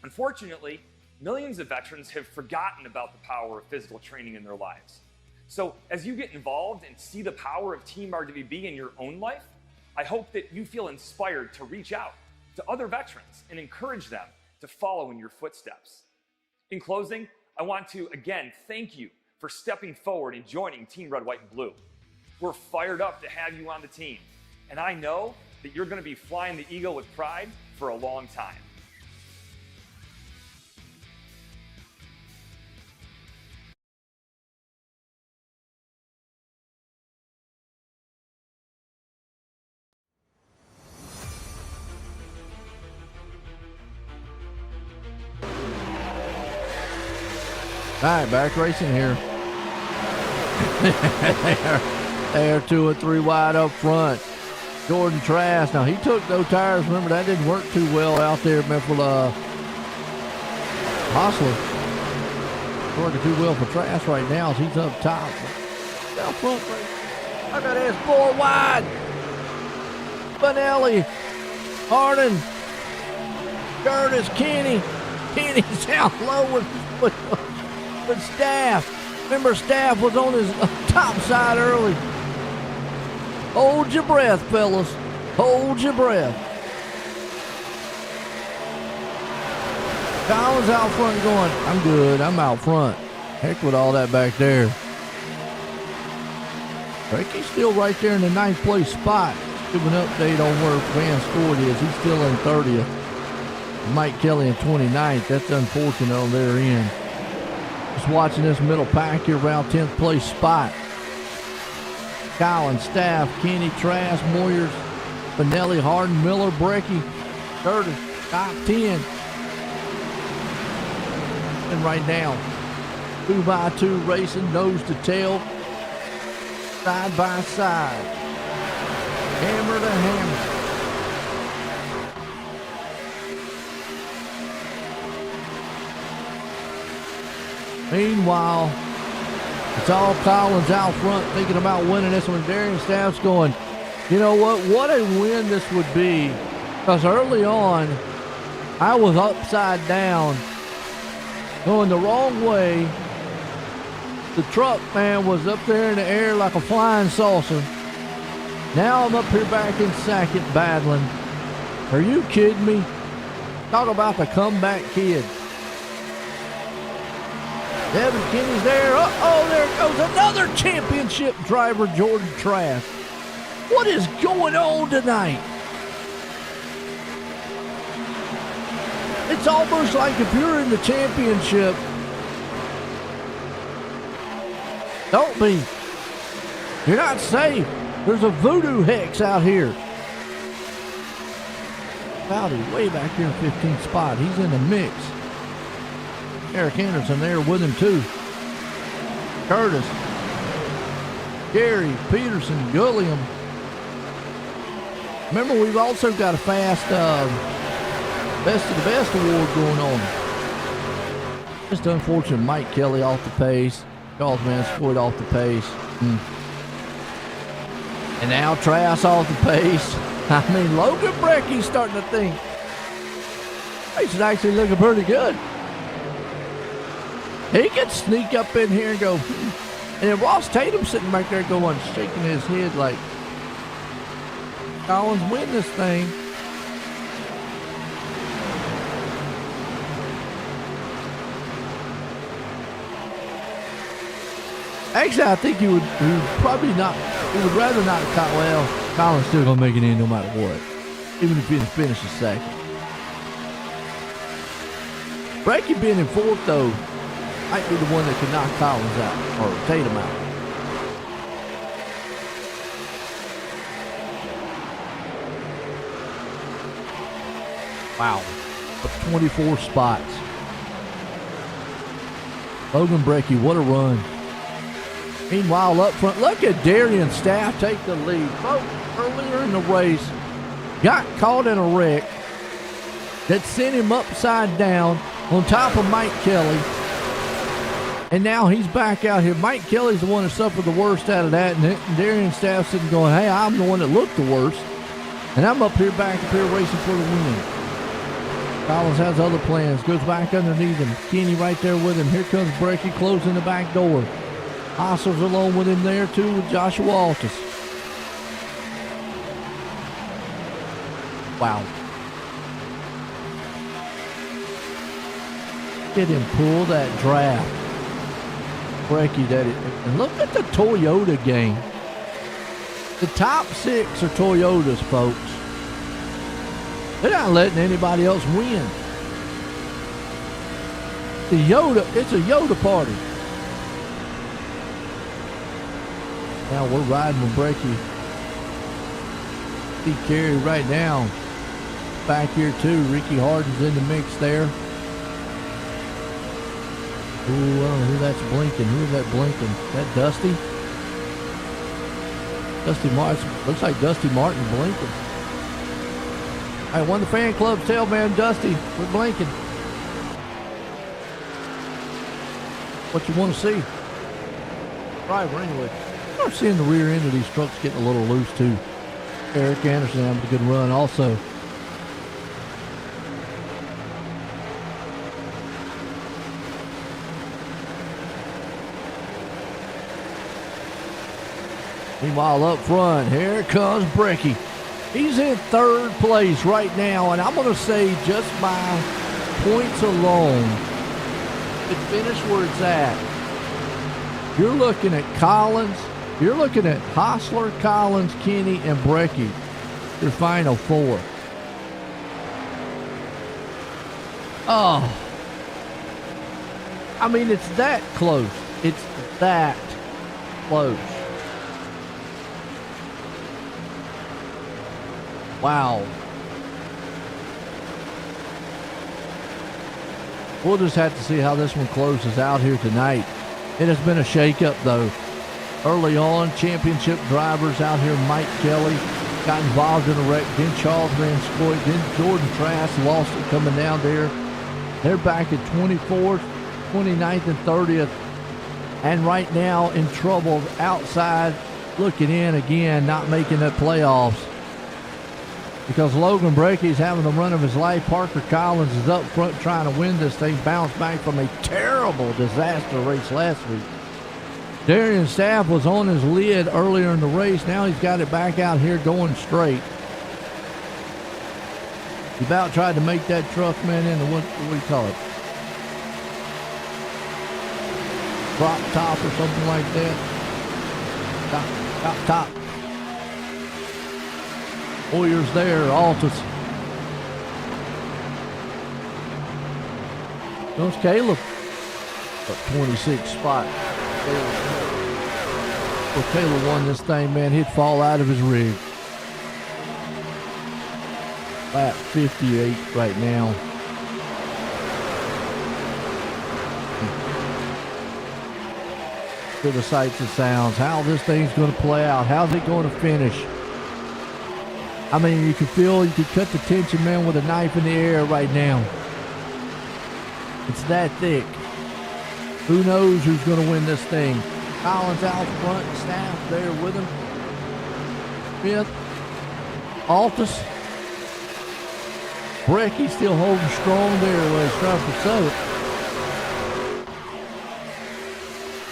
Unfortunately, millions of veterans have forgotten about the power of physical training in their lives. So as you get involved and see the power of Team RWB in your own life, I hope that you feel inspired to reach out to other veterans and encourage them to follow in your footsteps. In closing, I want to again thank you for stepping forward and joining Team Red, White, and Blue. We're fired up to have you on the team, and I know that you're going to be flying the Eagle with pride for a long time. All right, back racing here. they are 2 and 3 wide up front. Jordan Trask. Now, he took no tires. Remember, that didn't work too well out there at Hostler. Working too well for Trask right now as he's up top. Down front, I got S 4 wide. Benelli, Hardin, Curtis, Kenny. Kenny's out low with Staff. Remember, Staff was on his top side early. Hold your breath, fellas. Hold your breath. Collins out front going, I'm good. I'm out front. Heck with all that back there. Frankie's still right there in the 9th place spot. Give an update on where Van scored is. He's still in 30th. Mike Kelly in 29th. That's unfortunate on their end. Just watching this middle pack here around 10th place spot. Collins, Staff, Kenny, Trask, Moyers, Benelli, Hardin, Miller, Brecky, Curtis, top 10. And right now, 2x2 racing, nose to tail, side by side, hammer to hammer. Meanwhile, it's all Collins out front thinking about winning this one. Darian Staff's going, you know what a win this would be. Because early on, I was upside down, going the wrong way. The truck, man, was up there in the air like a flying saucer. Now I'm up here back in second battling. Are you kidding me? Talk about the comeback kid. Devin Kinney's there. Uh-oh, there goes another championship driver, Jordan Trask. What is going on tonight? It's almost like if you're in the championship, don't be. You're not safe. There's a voodoo hex out here. Bowdy way back here in 15th spot. He's in the mix. Eric Anderson there with him too. Curtis, Gary, Peterson, Gulliam. Remember, we've also got a fast Best of the Best award going on. Just unfortunate Mike Kelly off the pace. Charles Mansfield off the pace. And now Trask off the pace. I mean, Logan Brecky's starting to think he's actually looking pretty good. He can sneak up in here and go. And then Ross Tatum sitting back there going, shaking his head like, Collins win this thing. Actually, I think he would probably not. He would rather not. Well, Collins still gonna make it in no matter what, even if he finishes second. Brecky being in fourth though might be the one that could knock Collins out or Tatum out. Wow, up 24 spots. Logan Brecky, what a run. Meanwhile, up front, look at Darian Staff take the lead. Folks, earlier in the race, got caught in a wreck that sent him upside down on top of Mike Kelly. And now he's back out here. Mike Kelly's the one that suffered the worst out of that. And Darian Staff sitting going, hey, I'm the one that looked the worst. And I'm up here back up here racing for the win. Collins has other plans. Goes back underneath him. Kenny right there with him. Here comes Brecky closing the back door. Hostler's along with him there too with Joshua Altus. Wow. Get him pull that draft. Brecky that it. And look at the Toyota game. The top 6 are Toyotas, folks. They're not letting anybody else win. It's a Yoda party. Now we're riding with Brecky. Steve Carey right now. Back here too. Ricky Harden's in the mix there. Ooh, I don't know who that's blinking. Who is that blinking? Is that Dusty? Dusty Martin. Looks like Dusty Martin blinking. Hey, one of the fan clubs tell man Dusty, we're blinking. What you want to see? Driver anyway. We're seeing the rear end of these trucks getting a little loose too. Eric Anderson having a good run also. Meanwhile, up front, here comes Brecky. He's in third place right now, and I'm going to say just by points alone, to finish where it's at, you're looking at Collins, you're looking at Hostler, Collins, Kenny, and Brecky, your final 4. Oh, I mean, it's that close. It's that close. Wow. We'll just have to see how this one closes out here tonight. It has been a shakeup though. Early on, championship drivers out here, Mike Kelly got involved in a wreck. Then Charles Van Scoy, then Jordan Trask lost it coming down there. They're back at 24th, 29th, and 30th. And right now in trouble outside, looking in again, not making the playoffs. Because Logan Brecky's having the run of his life. Parker Collins is up front trying to win this thing. Bounced back from a terrible disaster race last week. Darian Staff was on his lid earlier in the race. Now he's got it back out here going straight. He about tried to make that truck man into what do we call it? drop top or something like that. Top. Warriors there, Altus. Goes Caleb. Up 26 spot. Well, Caleb won this thing, man. He'd fall out of his rig. Lap 58 right now. To the sights and sounds. How this thing's going to play out. How's it going to finish? I mean, you can feel, you can cut the tension, man, with a knife in the air right now. It's that thick. Who knows who's going to win this thing? Collins out front, staff there with him. Smith, Altus. Brecky still holding strong there while he's trying for seventh.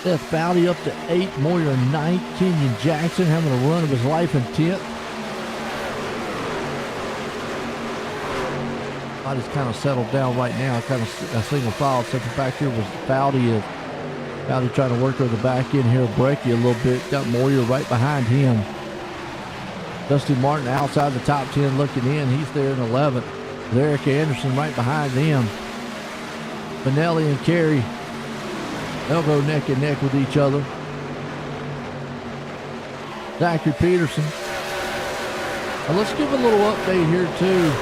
Seth Bowdy up to 8, Moyer 9th. Kenyon Jackson having a run of his life in 10th. Body's kind of settled down right now. Kind of a single file. Except back here was Bowdy. Bowdy trying to work over the back end here. Brecky a little bit. Got Moyer right behind him. Dusty Martin outside the top 10 looking in. He's there in 11th. Eric Anderson right behind them. Benelli and Carey. They'll go neck and neck with each other. Zachary Peterson. Now let's give a little update here too.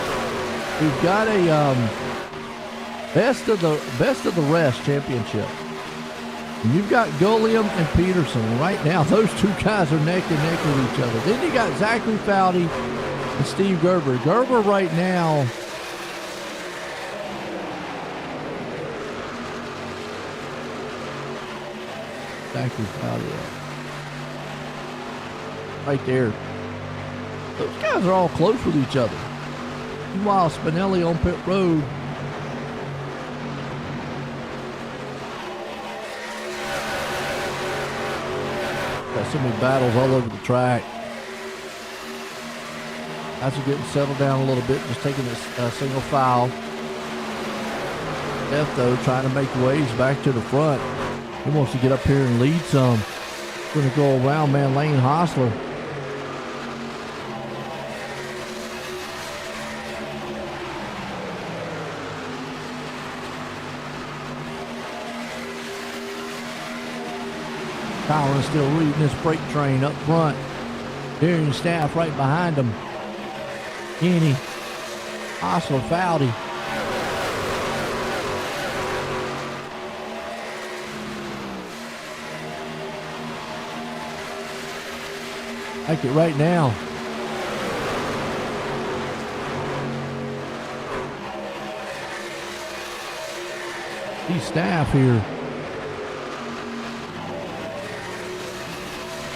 We've got a best of the rest championship. And you've got Gulliam and Peterson. Right now, those two guys are neck and neck with each other. Then you got Zachary Foudy and Steve Gerber. Gerber right now. Zachary Foudy. Right there. Those guys are all close with each other. Meanwhile, Spinelli on pit road. Got so many battles all over the track. Guys are getting settled down a little bit, just taking this single file. Steph, though, trying to make waves back to the front. He wants to get up here and lead some. Going to go around, man, Lane Hostler. Collins still leading this freight train up front. Darian Staff right behind him. Kenny, Hostler, Foudy. Like it right now. These Staff here.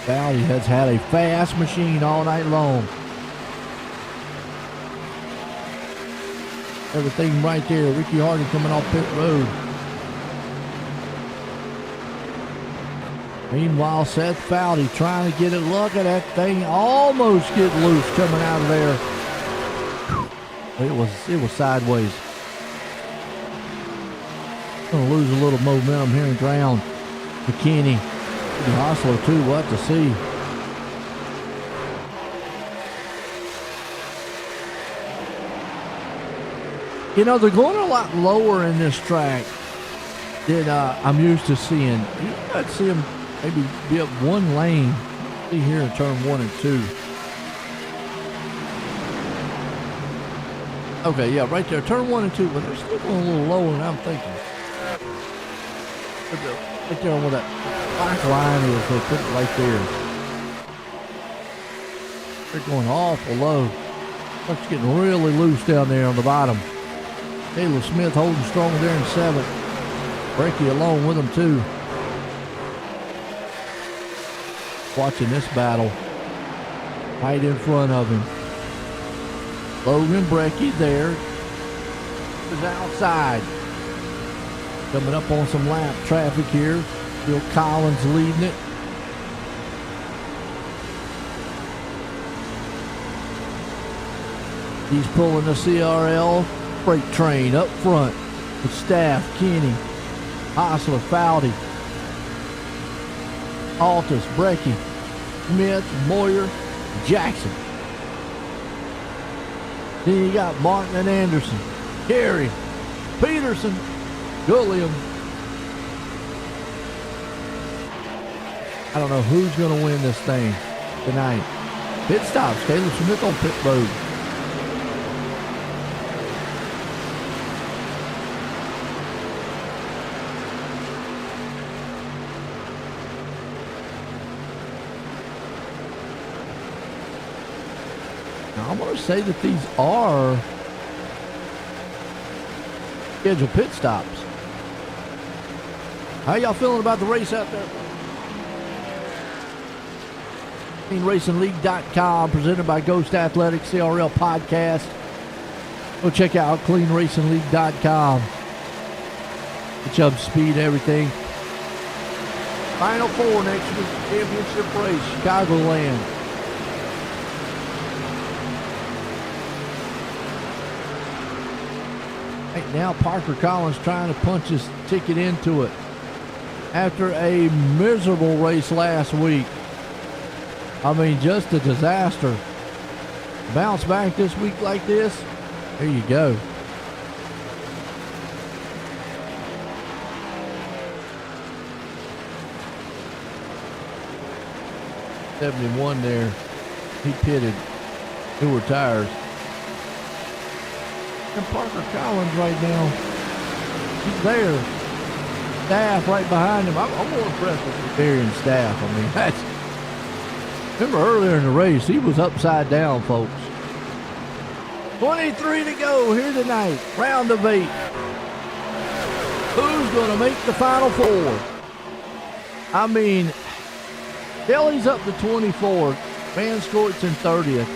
Foudy has had a fast machine all night long. Everything right there. Ricky Hardy coming off pit road. Meanwhile, Seth Foudy trying to get it. Look at that thing almost get loose coming out of there. It was sideways. Gonna lose a little momentum here in ground. McKinney. Hostler too, we'll have to see. You know, they're going a lot lower in this track than I'm used to seeing. I'd see them maybe be up one lane. See here in turn 1 and 2. Okay, yeah, right there, turn 1 and 2, but they're still going a little lower than I'm thinking. Right there on where that black line is, they put it right there. They're going awful low. It's getting really loose down there on the bottom. Caleb Smith holding strong there in 7th. Brecky along with him too. Watching this battle. Right in front of him. Logan Brecky there. Is outside. Coming up on some lap traffic here. Bill Collins leading it. He's pulling the CRL freight train up front with Staff, Kenny, Hostler, Foudy. Altus, Brecky, Smith, Moyer, Jackson. Then you got Martin and Anderson, Gary, Peterson, Gulliam. I don't know who's going to win this thing tonight. Pit stops. Caleb Smith on pit road. Now, I'm going to say that these are scheduled pit stops. How y'all feeling about the race out there? CleanRacingLeague.com, presented by Ghost Athletics, CRL podcast. Go check out CleanRacingLeague.com. Get you up to speed, everything. Final four next week, championship race, Chicagoland. Right now, Parker Collins trying to punch his ticket into it after a miserable race last week. I mean, just a disaster. Bounce back this week like this. There you go. '71 there. He pitted. Newer tires. And Parker Collins right now, he's there. Staff right behind him. I'm more impressed with the Darian Staff. I mean, that's. Remember earlier in the race, he was upside down, folks. 23 to go here tonight. Round of 8. Who's going to make the final four? I mean, Kelly's up to 24th. Van Scort's in 30th.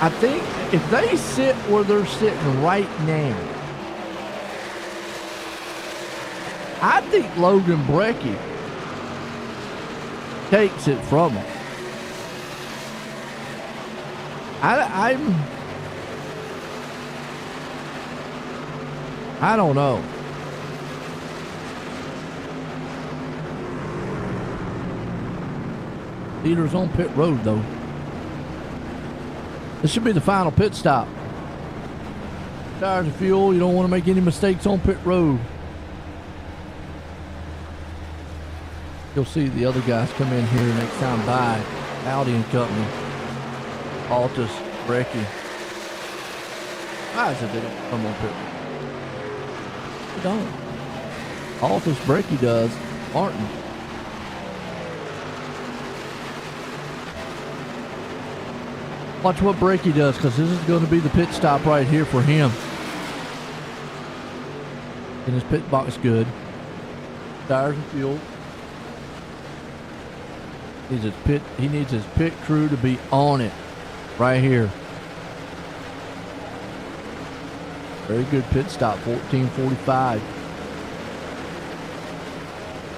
I think if they sit where they're sitting right now, I think Logan Brecky takes it from him. I don't know. Leaders on pit road though. This should be the final pit stop. Tires and fuel. You don't want to make any mistakes on pit road. You'll see the other guys come in here next time by. Audi and Company. Altus, Brecky. Why is it they don't come on pit road? They don't. Altus, Brecky does. Martin. Watch what Brecky does, because this is going to be the pit stop right here for him. And his pit box good. Tires and fuel. He needs his pit crew to be on it right here. Very good pit stop, 14:45.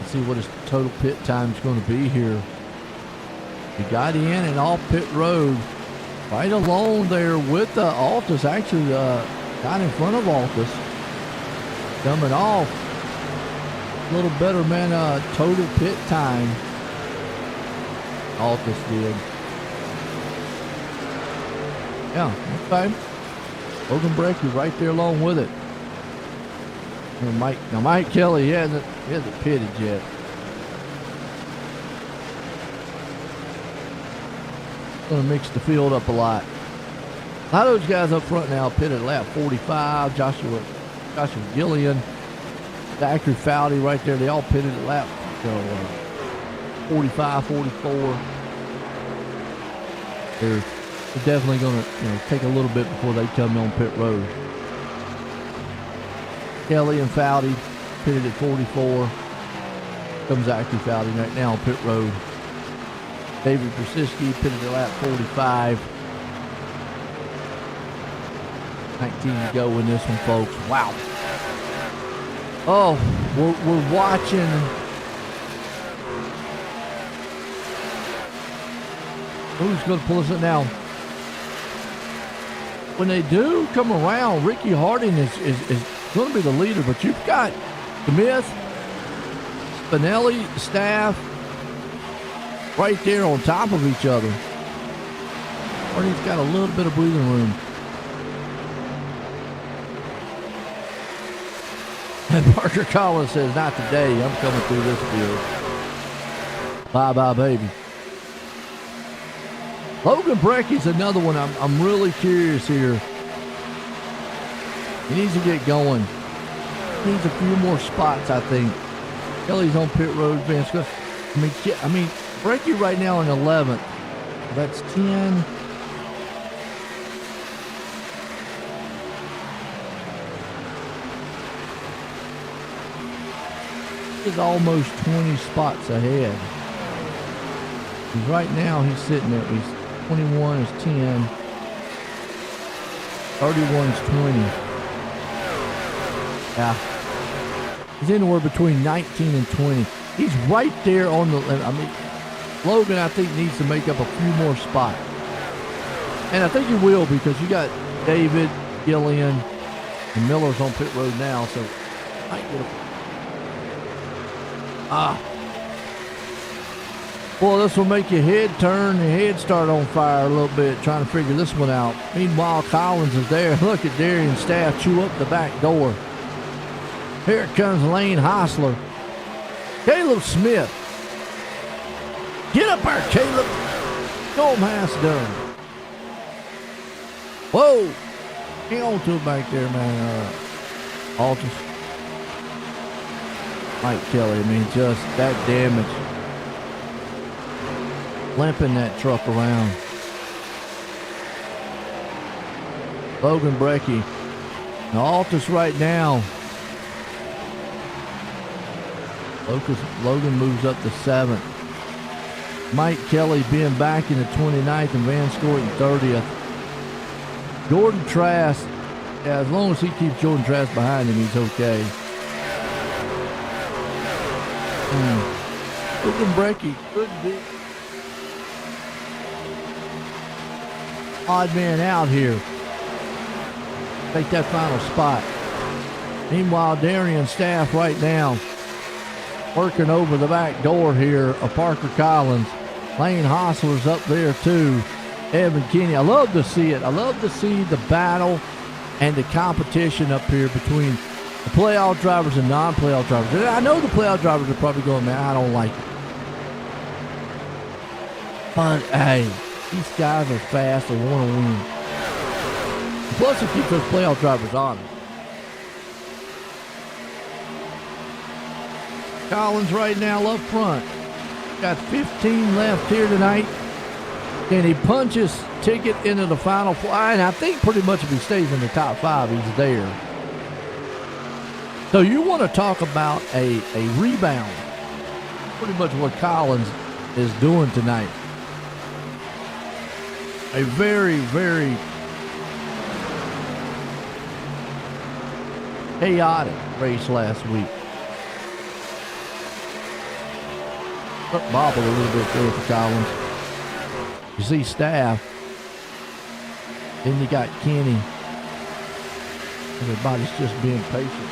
Let's see what his total pit time is going to be here. He got in and off pit road. Right along there with the Altus. Actually, got in front of Altus. Coming off. A little better, man, total pit time. Altus did. Yeah, okay. Logan Brecky right there along with it. And Mike Kelly, he hasn't pitted yet. Going to mix the field up a lot. A lot of those guys up front now pitted lap 45. Joshua Gillian, Zachary Foudy right there. They all pitted at lap 45, 44. They're definitely going to take a little bit before they come on pit road. Kelly and Foudy pitted at 44. Comes Zachary Foudy right now on pit road. David Brzezinski pitted at lap 45. 19 to go in this one, folks. Wow. Oh, we're watching. Who's going to pull us in now? When they do come around, Ricky Harding is going to be the leader, but you've got Smith, Spinelli, Staff, right there on top of each other. Marty's got a little bit of breathing room. And Parker Collins says, not today. I'm coming through this field. Bye-bye, baby. Logan Brecky's another one. I'm really curious here. He needs to get going. He needs a few more spots, I think. Kelly's on pit road. Van Scott. I mean, Brecky right now in 11th. That's 10. He's almost 20 spots ahead. Right now, he's sitting there. He's 21 is 10. 31 is 20. Yeah. He's anywhere between 19 and 20. He's right there on the, I mean, Logan, I think, needs to make up a few more spots. And I think he will, because you got David, Gillian, and Miller's on pit road now, so might get a, Boy, this will make your head turn, your head start on fire a little bit, trying to figure this one out. Meanwhile, Collins is there. Look at Darian Staff chew up the back door. Here comes Lane Hostler. Caleb Smith. Get up there, Caleb. Go pass done. Whoa. Hang on to it back there, man. Altus. Mike Kelly, I mean, just that damage. Limping that truck around. Logan Brecky. Now Altus right now. Logan moves up to 7th. Mike Kelly being back in the 29th and Van Scott in 30th. Jordan Trask, yeah, as long as he keeps Jordan Trask behind him, he's okay. Logan Brecky could be odd man out here. Take that final spot. Meanwhile, Darian Staff right now working over the back door here of Parker Collins. Lane Hostler's up there too. Evan Kinney. I love to see it. I love to see the battle and the competition up here between the playoff drivers and non-playoff drivers. And I know the playoff drivers are probably going, man, I don't like it. But hey, these guys are fast and want to win. Plus, it keeps those playoff drivers honest. Collins right now up front. Got 15 left here tonight. And he punches ticket into the final four. And I think pretty much if he stays in the top 5, he's there. So you want to talk about a rebound. Pretty much what Collins is doing tonight. A very, very chaotic race last week. Bobble a little bit there for Collins. You see Staff. Then you got Kenny. Everybody's just being patient.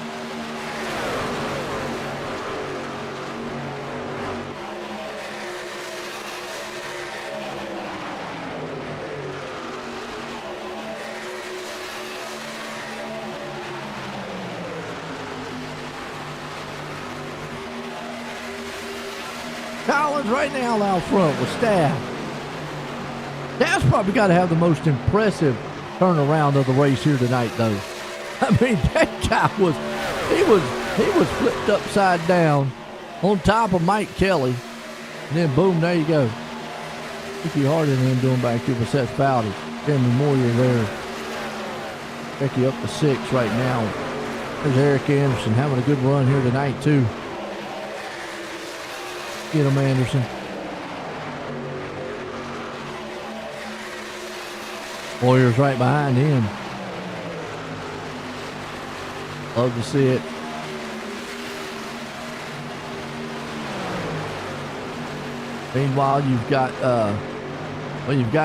Collins right now out front with Staff. Staff's probably got to have the most impressive turnaround of the race here tonight, though. I mean, that guy was flipped upside down on top of Mike Kelly. And then boom, there you go. Ricky Harding and him doing back here with Seth Fowdy. Jeremy Moyer there. Becky up to 6 right now. There's Eric Anderson having a good run here tonight, too. Get him, Anderson. Moyer's right behind him. Love to see it. Meanwhile, you've got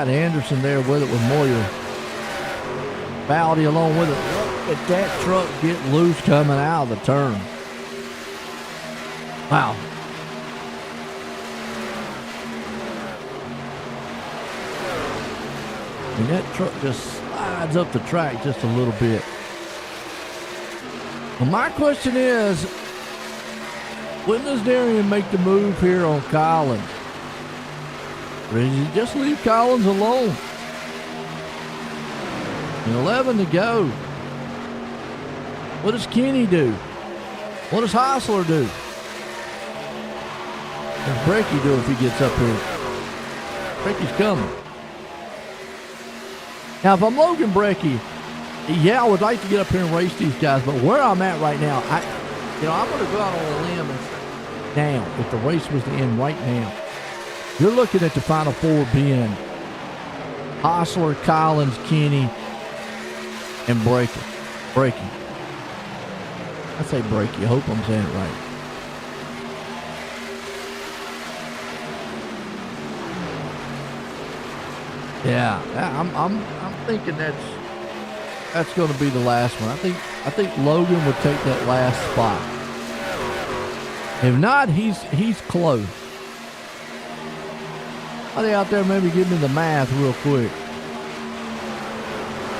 Anderson there with it with Moyer. Bowdy along with it. Look at that truck get loose coming out of the turn. Wow. And that truck just slides up the track just a little bit. Well, my question is, when does Darian make the move here on Collins? Or does he just leave Collins alone? And 11 to go. What does Kenny do? What does Hostler do? What does Brecky do if he gets up here? Brecky's coming. Now, if I'm Logan Brecky, yeah, I would like to get up here and race these guys, but where I'm at right now, I'm going to go out on a limb and say, now, if the race was to end right now, you're looking at the Final Four being Hostler, Collins, Kenny, and Brecky. I say Brecky. I hope I'm saying it right. Yeah, I'm thinking that's going to be the last one. I think Logan would take that last spot. If not, he's close. Are they out there? Maybe give me the math real quick.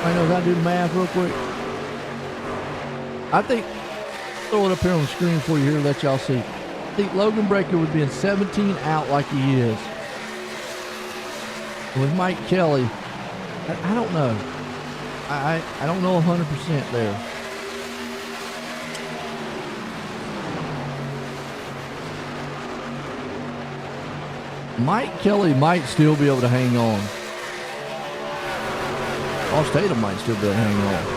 I know how to do the math real quick. I think, throw it up here on the screen for you here, let y'all see. I think Logan Brecker would be in 17 out like he is. With Mike Kelly, I don't know. I don't know 100% there. Mike Kelly might still be able to hang on. Ross Tatum might still be able to hang on.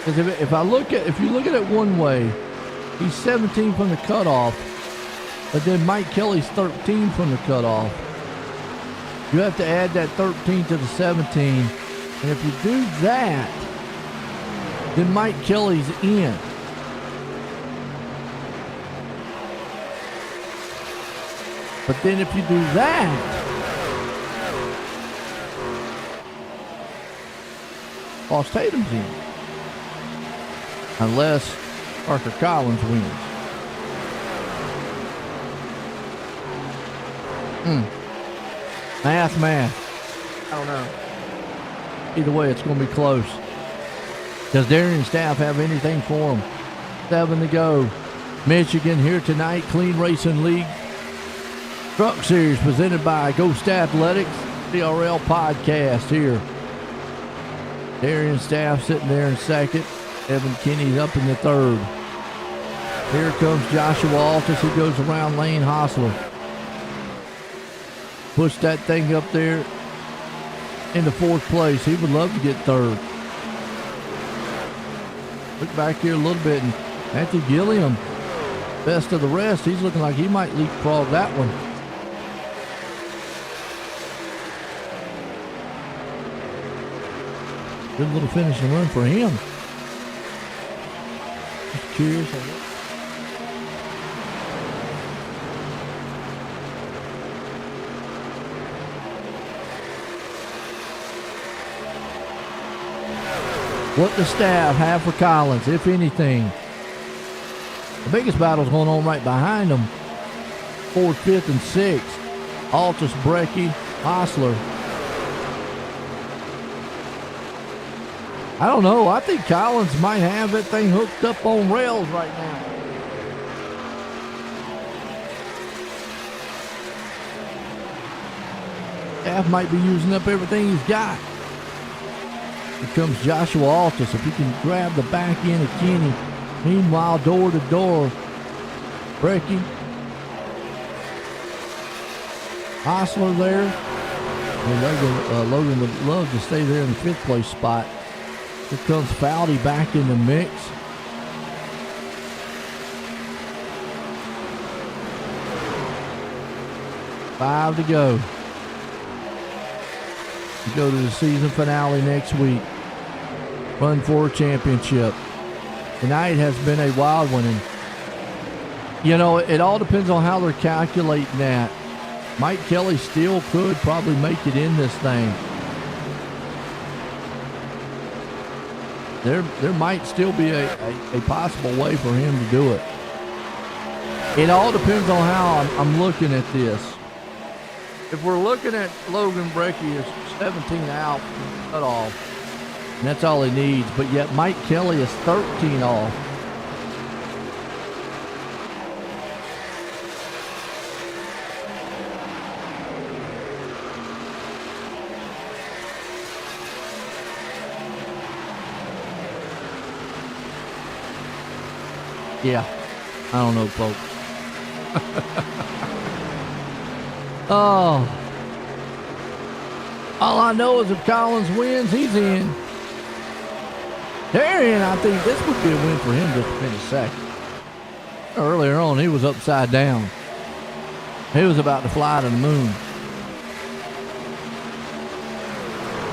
Because if you look at it one way, he's 17 from the cutoff, but then Mike Kelly's 13 from the cutoff. You have to add that 13 to the 17, and if you do that, then Mike Kelly's in. But then if you do that, Ross Tatum's in. Unless Parker Collins wins. Math. I don't know. Either way, it's going to be close. Does Darian Staff have anything for him? 7 to go. Michigan here tonight. Clean Racing League Truck Series presented by Ghost Athletics. CRL podcast here. Darian Staff sitting there in second. Evan Kinney's up in the third. Here comes Joshua Altus, who goes around Lane Hostler. Push that thing up there into fourth place. He would love to get third. Look back here a little bit, and Matthew Gilliam, best of the rest, he's looking like he might leapfrog that one. Good little finishing run for him. Just curious on that. What does Staff have for Collins, if anything? The biggest battle's going on right behind them. 4th, 5th, and 6th. Altus, Brecky, Hostler. I don't know. I think Collins might have that thing hooked up on rails right now. Staff might be using up everything he's got. Here comes Joshua Altus. If he can grab the back end of Kenny. Meanwhile, door to door, Brecky. Hostler there. And Logan would love to stay there in the 5th place spot. Here comes Foudy back in the mix. Five to go. We go to the season finale next week. Run for a championship. Tonight has been a wild one. And, you know, it all depends on how they're calculating that. Mike Kelly still could probably make it in this thing. there might still be a possible way for him to do it. It all depends on how I'm looking at this. If we're looking at Logan Brecky as 17 out cut off, and that's all he needs, but yet Mike Kelly is 13 off. Yeah, I don't know, folks. Oh, all I know is if Collins wins, he's in. Darian, I think this would be a win for him just to finish second. Earlier on, he was upside down. He was about to fly to the moon.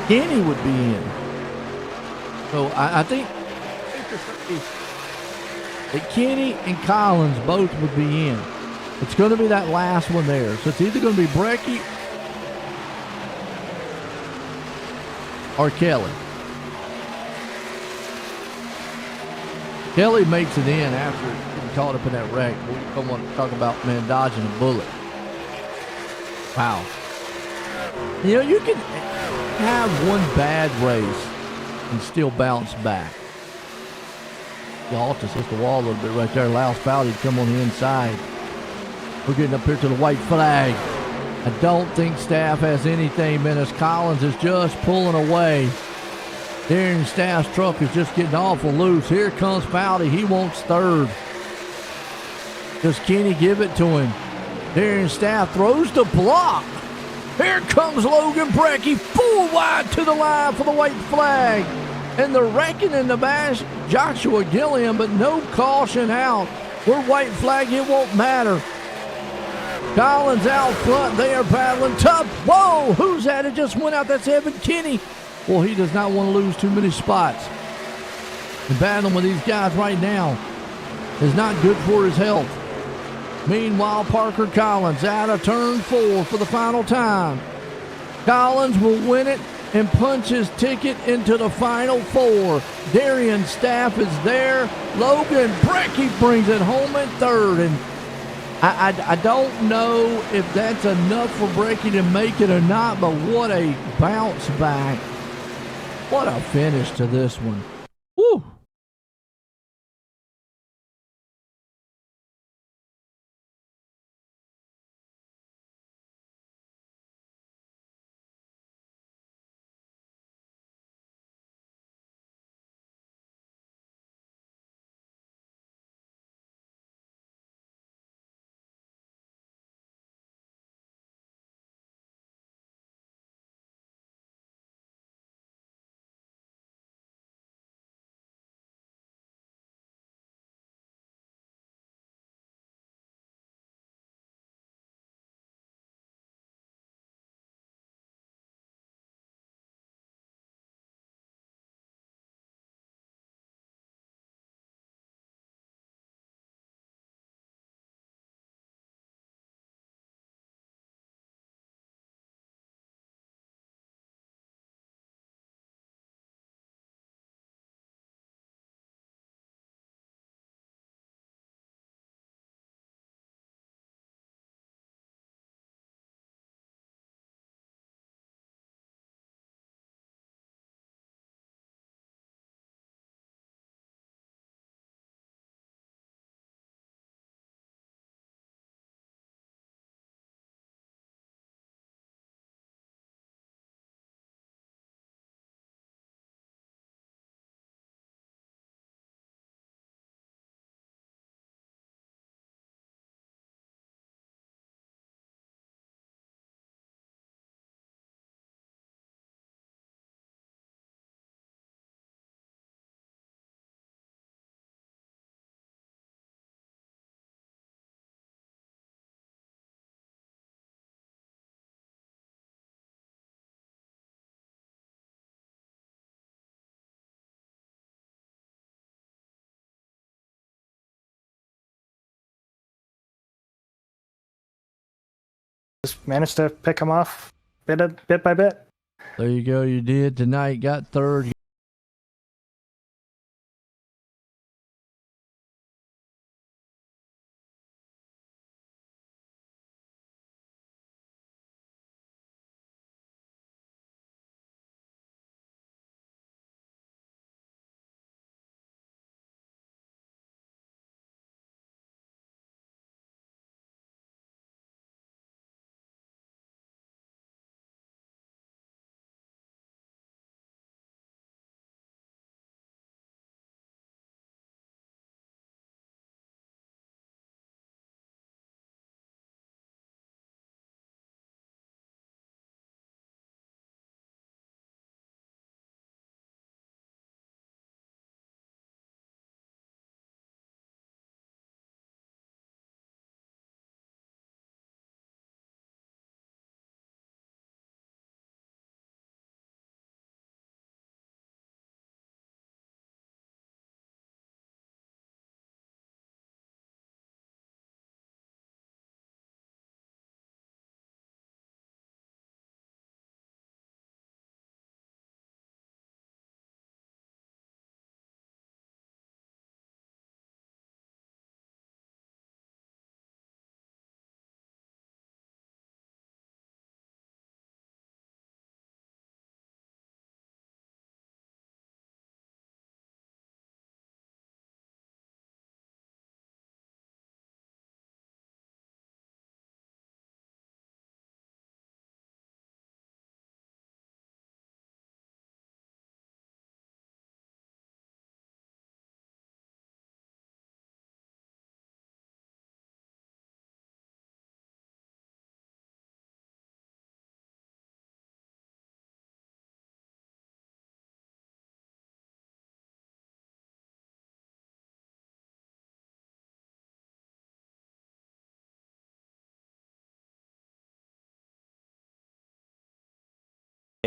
Kenny would be in. So I think that Kenny and Collins both would be in. It's going to be that last one there. So it's either going to be Brecky or Kelly. Kelly makes it in after getting caught up in that wreck. We don't want to talk about, man, dodging a bullet. Wow. You know, you can have one bad race and still bounce back. The Altus hits the wall a little bit right there. Allows Fowley to come on the inside. We're getting up here to the white flag. I don't think Staff has anything, man, as Collins is just pulling away. Darren Staff's truck is just getting awful loose. Here comes Fowley. He wants third. Does Kenny give it to him? Darren Staff throws the block. Here comes Logan Brecky, full wide to the line for the white flag. And they're wrecking in the bash Joshua Gilliam, but no caution out. We're white flag, it won't matter. Collins out front, they are battling tough. Whoa, who's that? It just went out. That's Evan Kenny. Well, he does not want to lose too many spots. And battling with these guys right now is not good for his health. Meanwhile, Parker Collins out of turn 4 for the final time. Collins will win it and punch his ticket into the final 4. Darian Staff is there. Logan Brecky brings it home in third. And I don't know if that's enough for Brecky to make it or not, but what a bounce back. What a finish to this one. Woo! Just managed to pick him off bit by bit. There you go. You did tonight. Got third.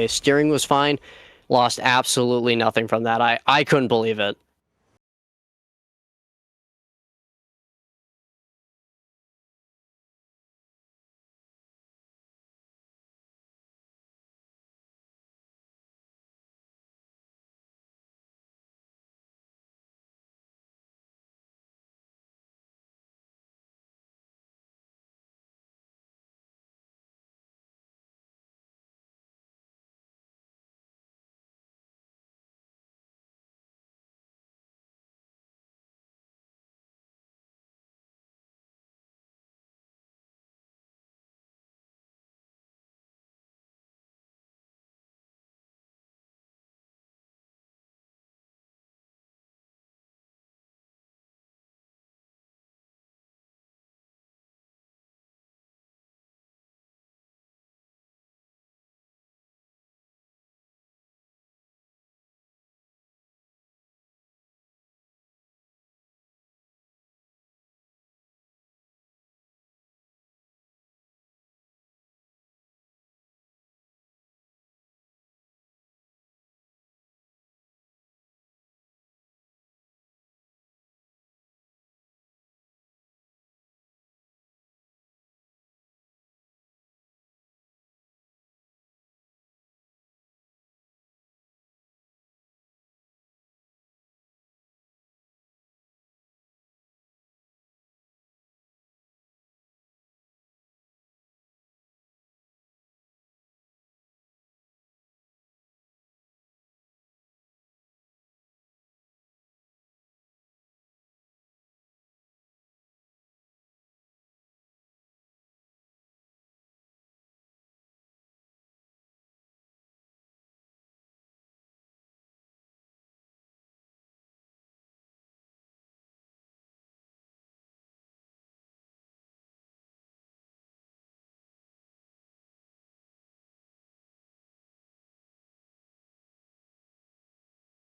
Steering was fine. Lost absolutely nothing from that. I couldn't believe it.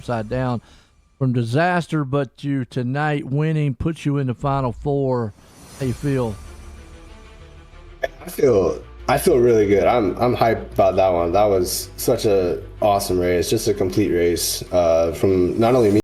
Upside down from disaster, but you tonight winning puts you in the Final Four. How you feel? I feel really good. I'm hyped about that one. That was such a awesome race, just a complete race from not only me.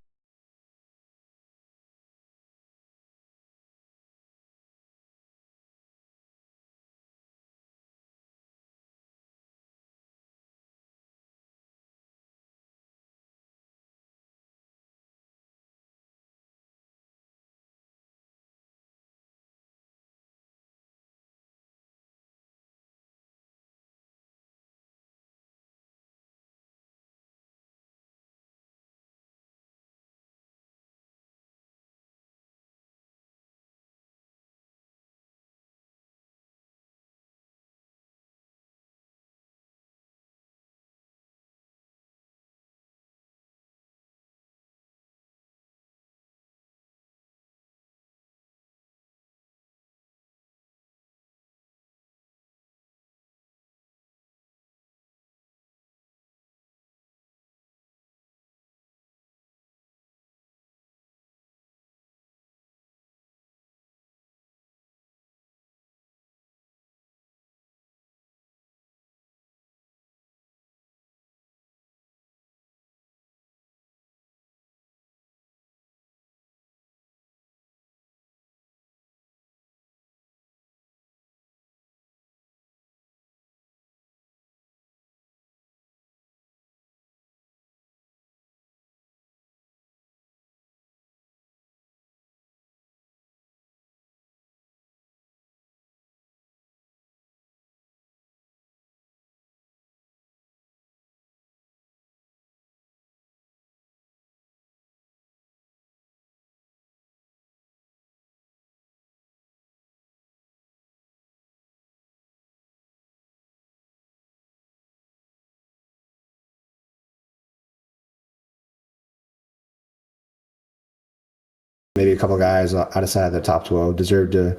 Maybe a couple guys outside the top 12 deserve to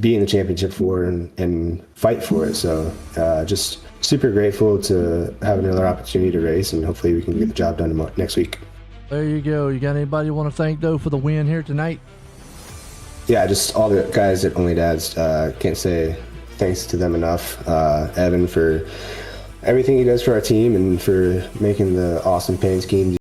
be in the championship for and fight for it. So just super grateful to have another opportunity to race, and hopefully we can get the job done next week. There you go. You got anybody you want to thank, though, for the win here tonight? Yeah, just all the guys at Only Dads. Can't say thanks to them enough. Evan for everything he does for our team and for making the awesome paint scheme.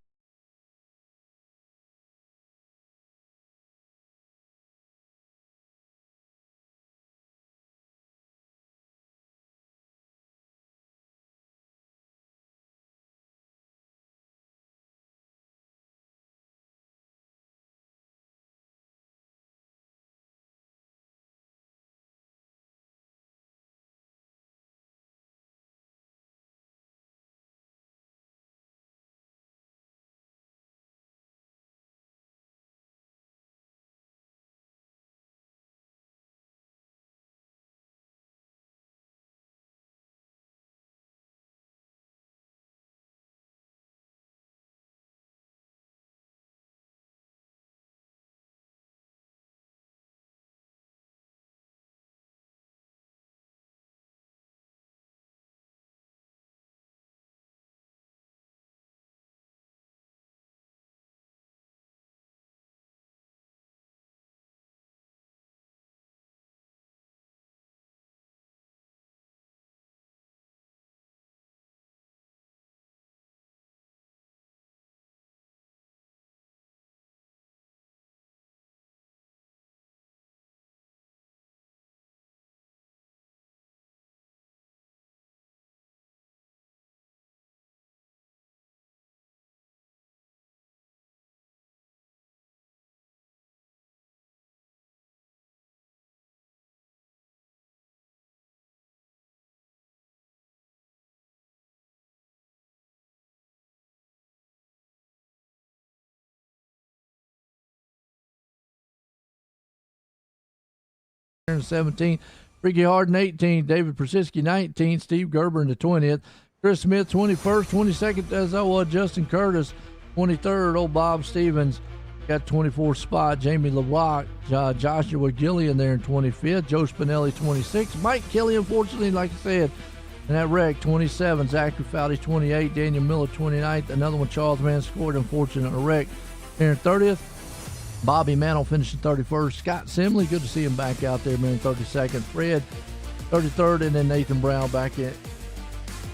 Ricky Harden 18, David Persiski 19, Steve Gerber in the 20th, Chris Smith 21st, 22nd as I was, Justin Curtis 23rd, old Bob Stevens got 24th spot, Jamie LeBlanc, Joshua Gillian there in 25th, Joe Spinelli 26th, Mike Kelly unfortunately like I said in that wreck 27, Zachary Fowdy 28, Daniel Miller 29th, another one Charles Van scored unfortunate in a wreck here in 30th. Bobby Mantle finishing 31st. Scott Simley, good to see him back out there, man, 32nd. Fred, 33rd, and then Nathan Brown back in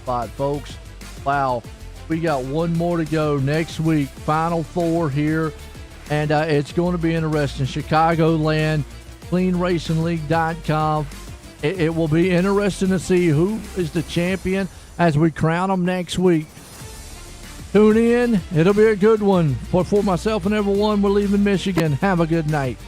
spot, folks. Wow, we got one more to go next week. Final four here, and it's going to be interesting. Chicagoland, CleanRacingLeague.com. It will be interesting to see who is the champion as we crown them next week. Tune in. It'll be a good one. For myself and everyone, we're leaving Michigan. Have a good night.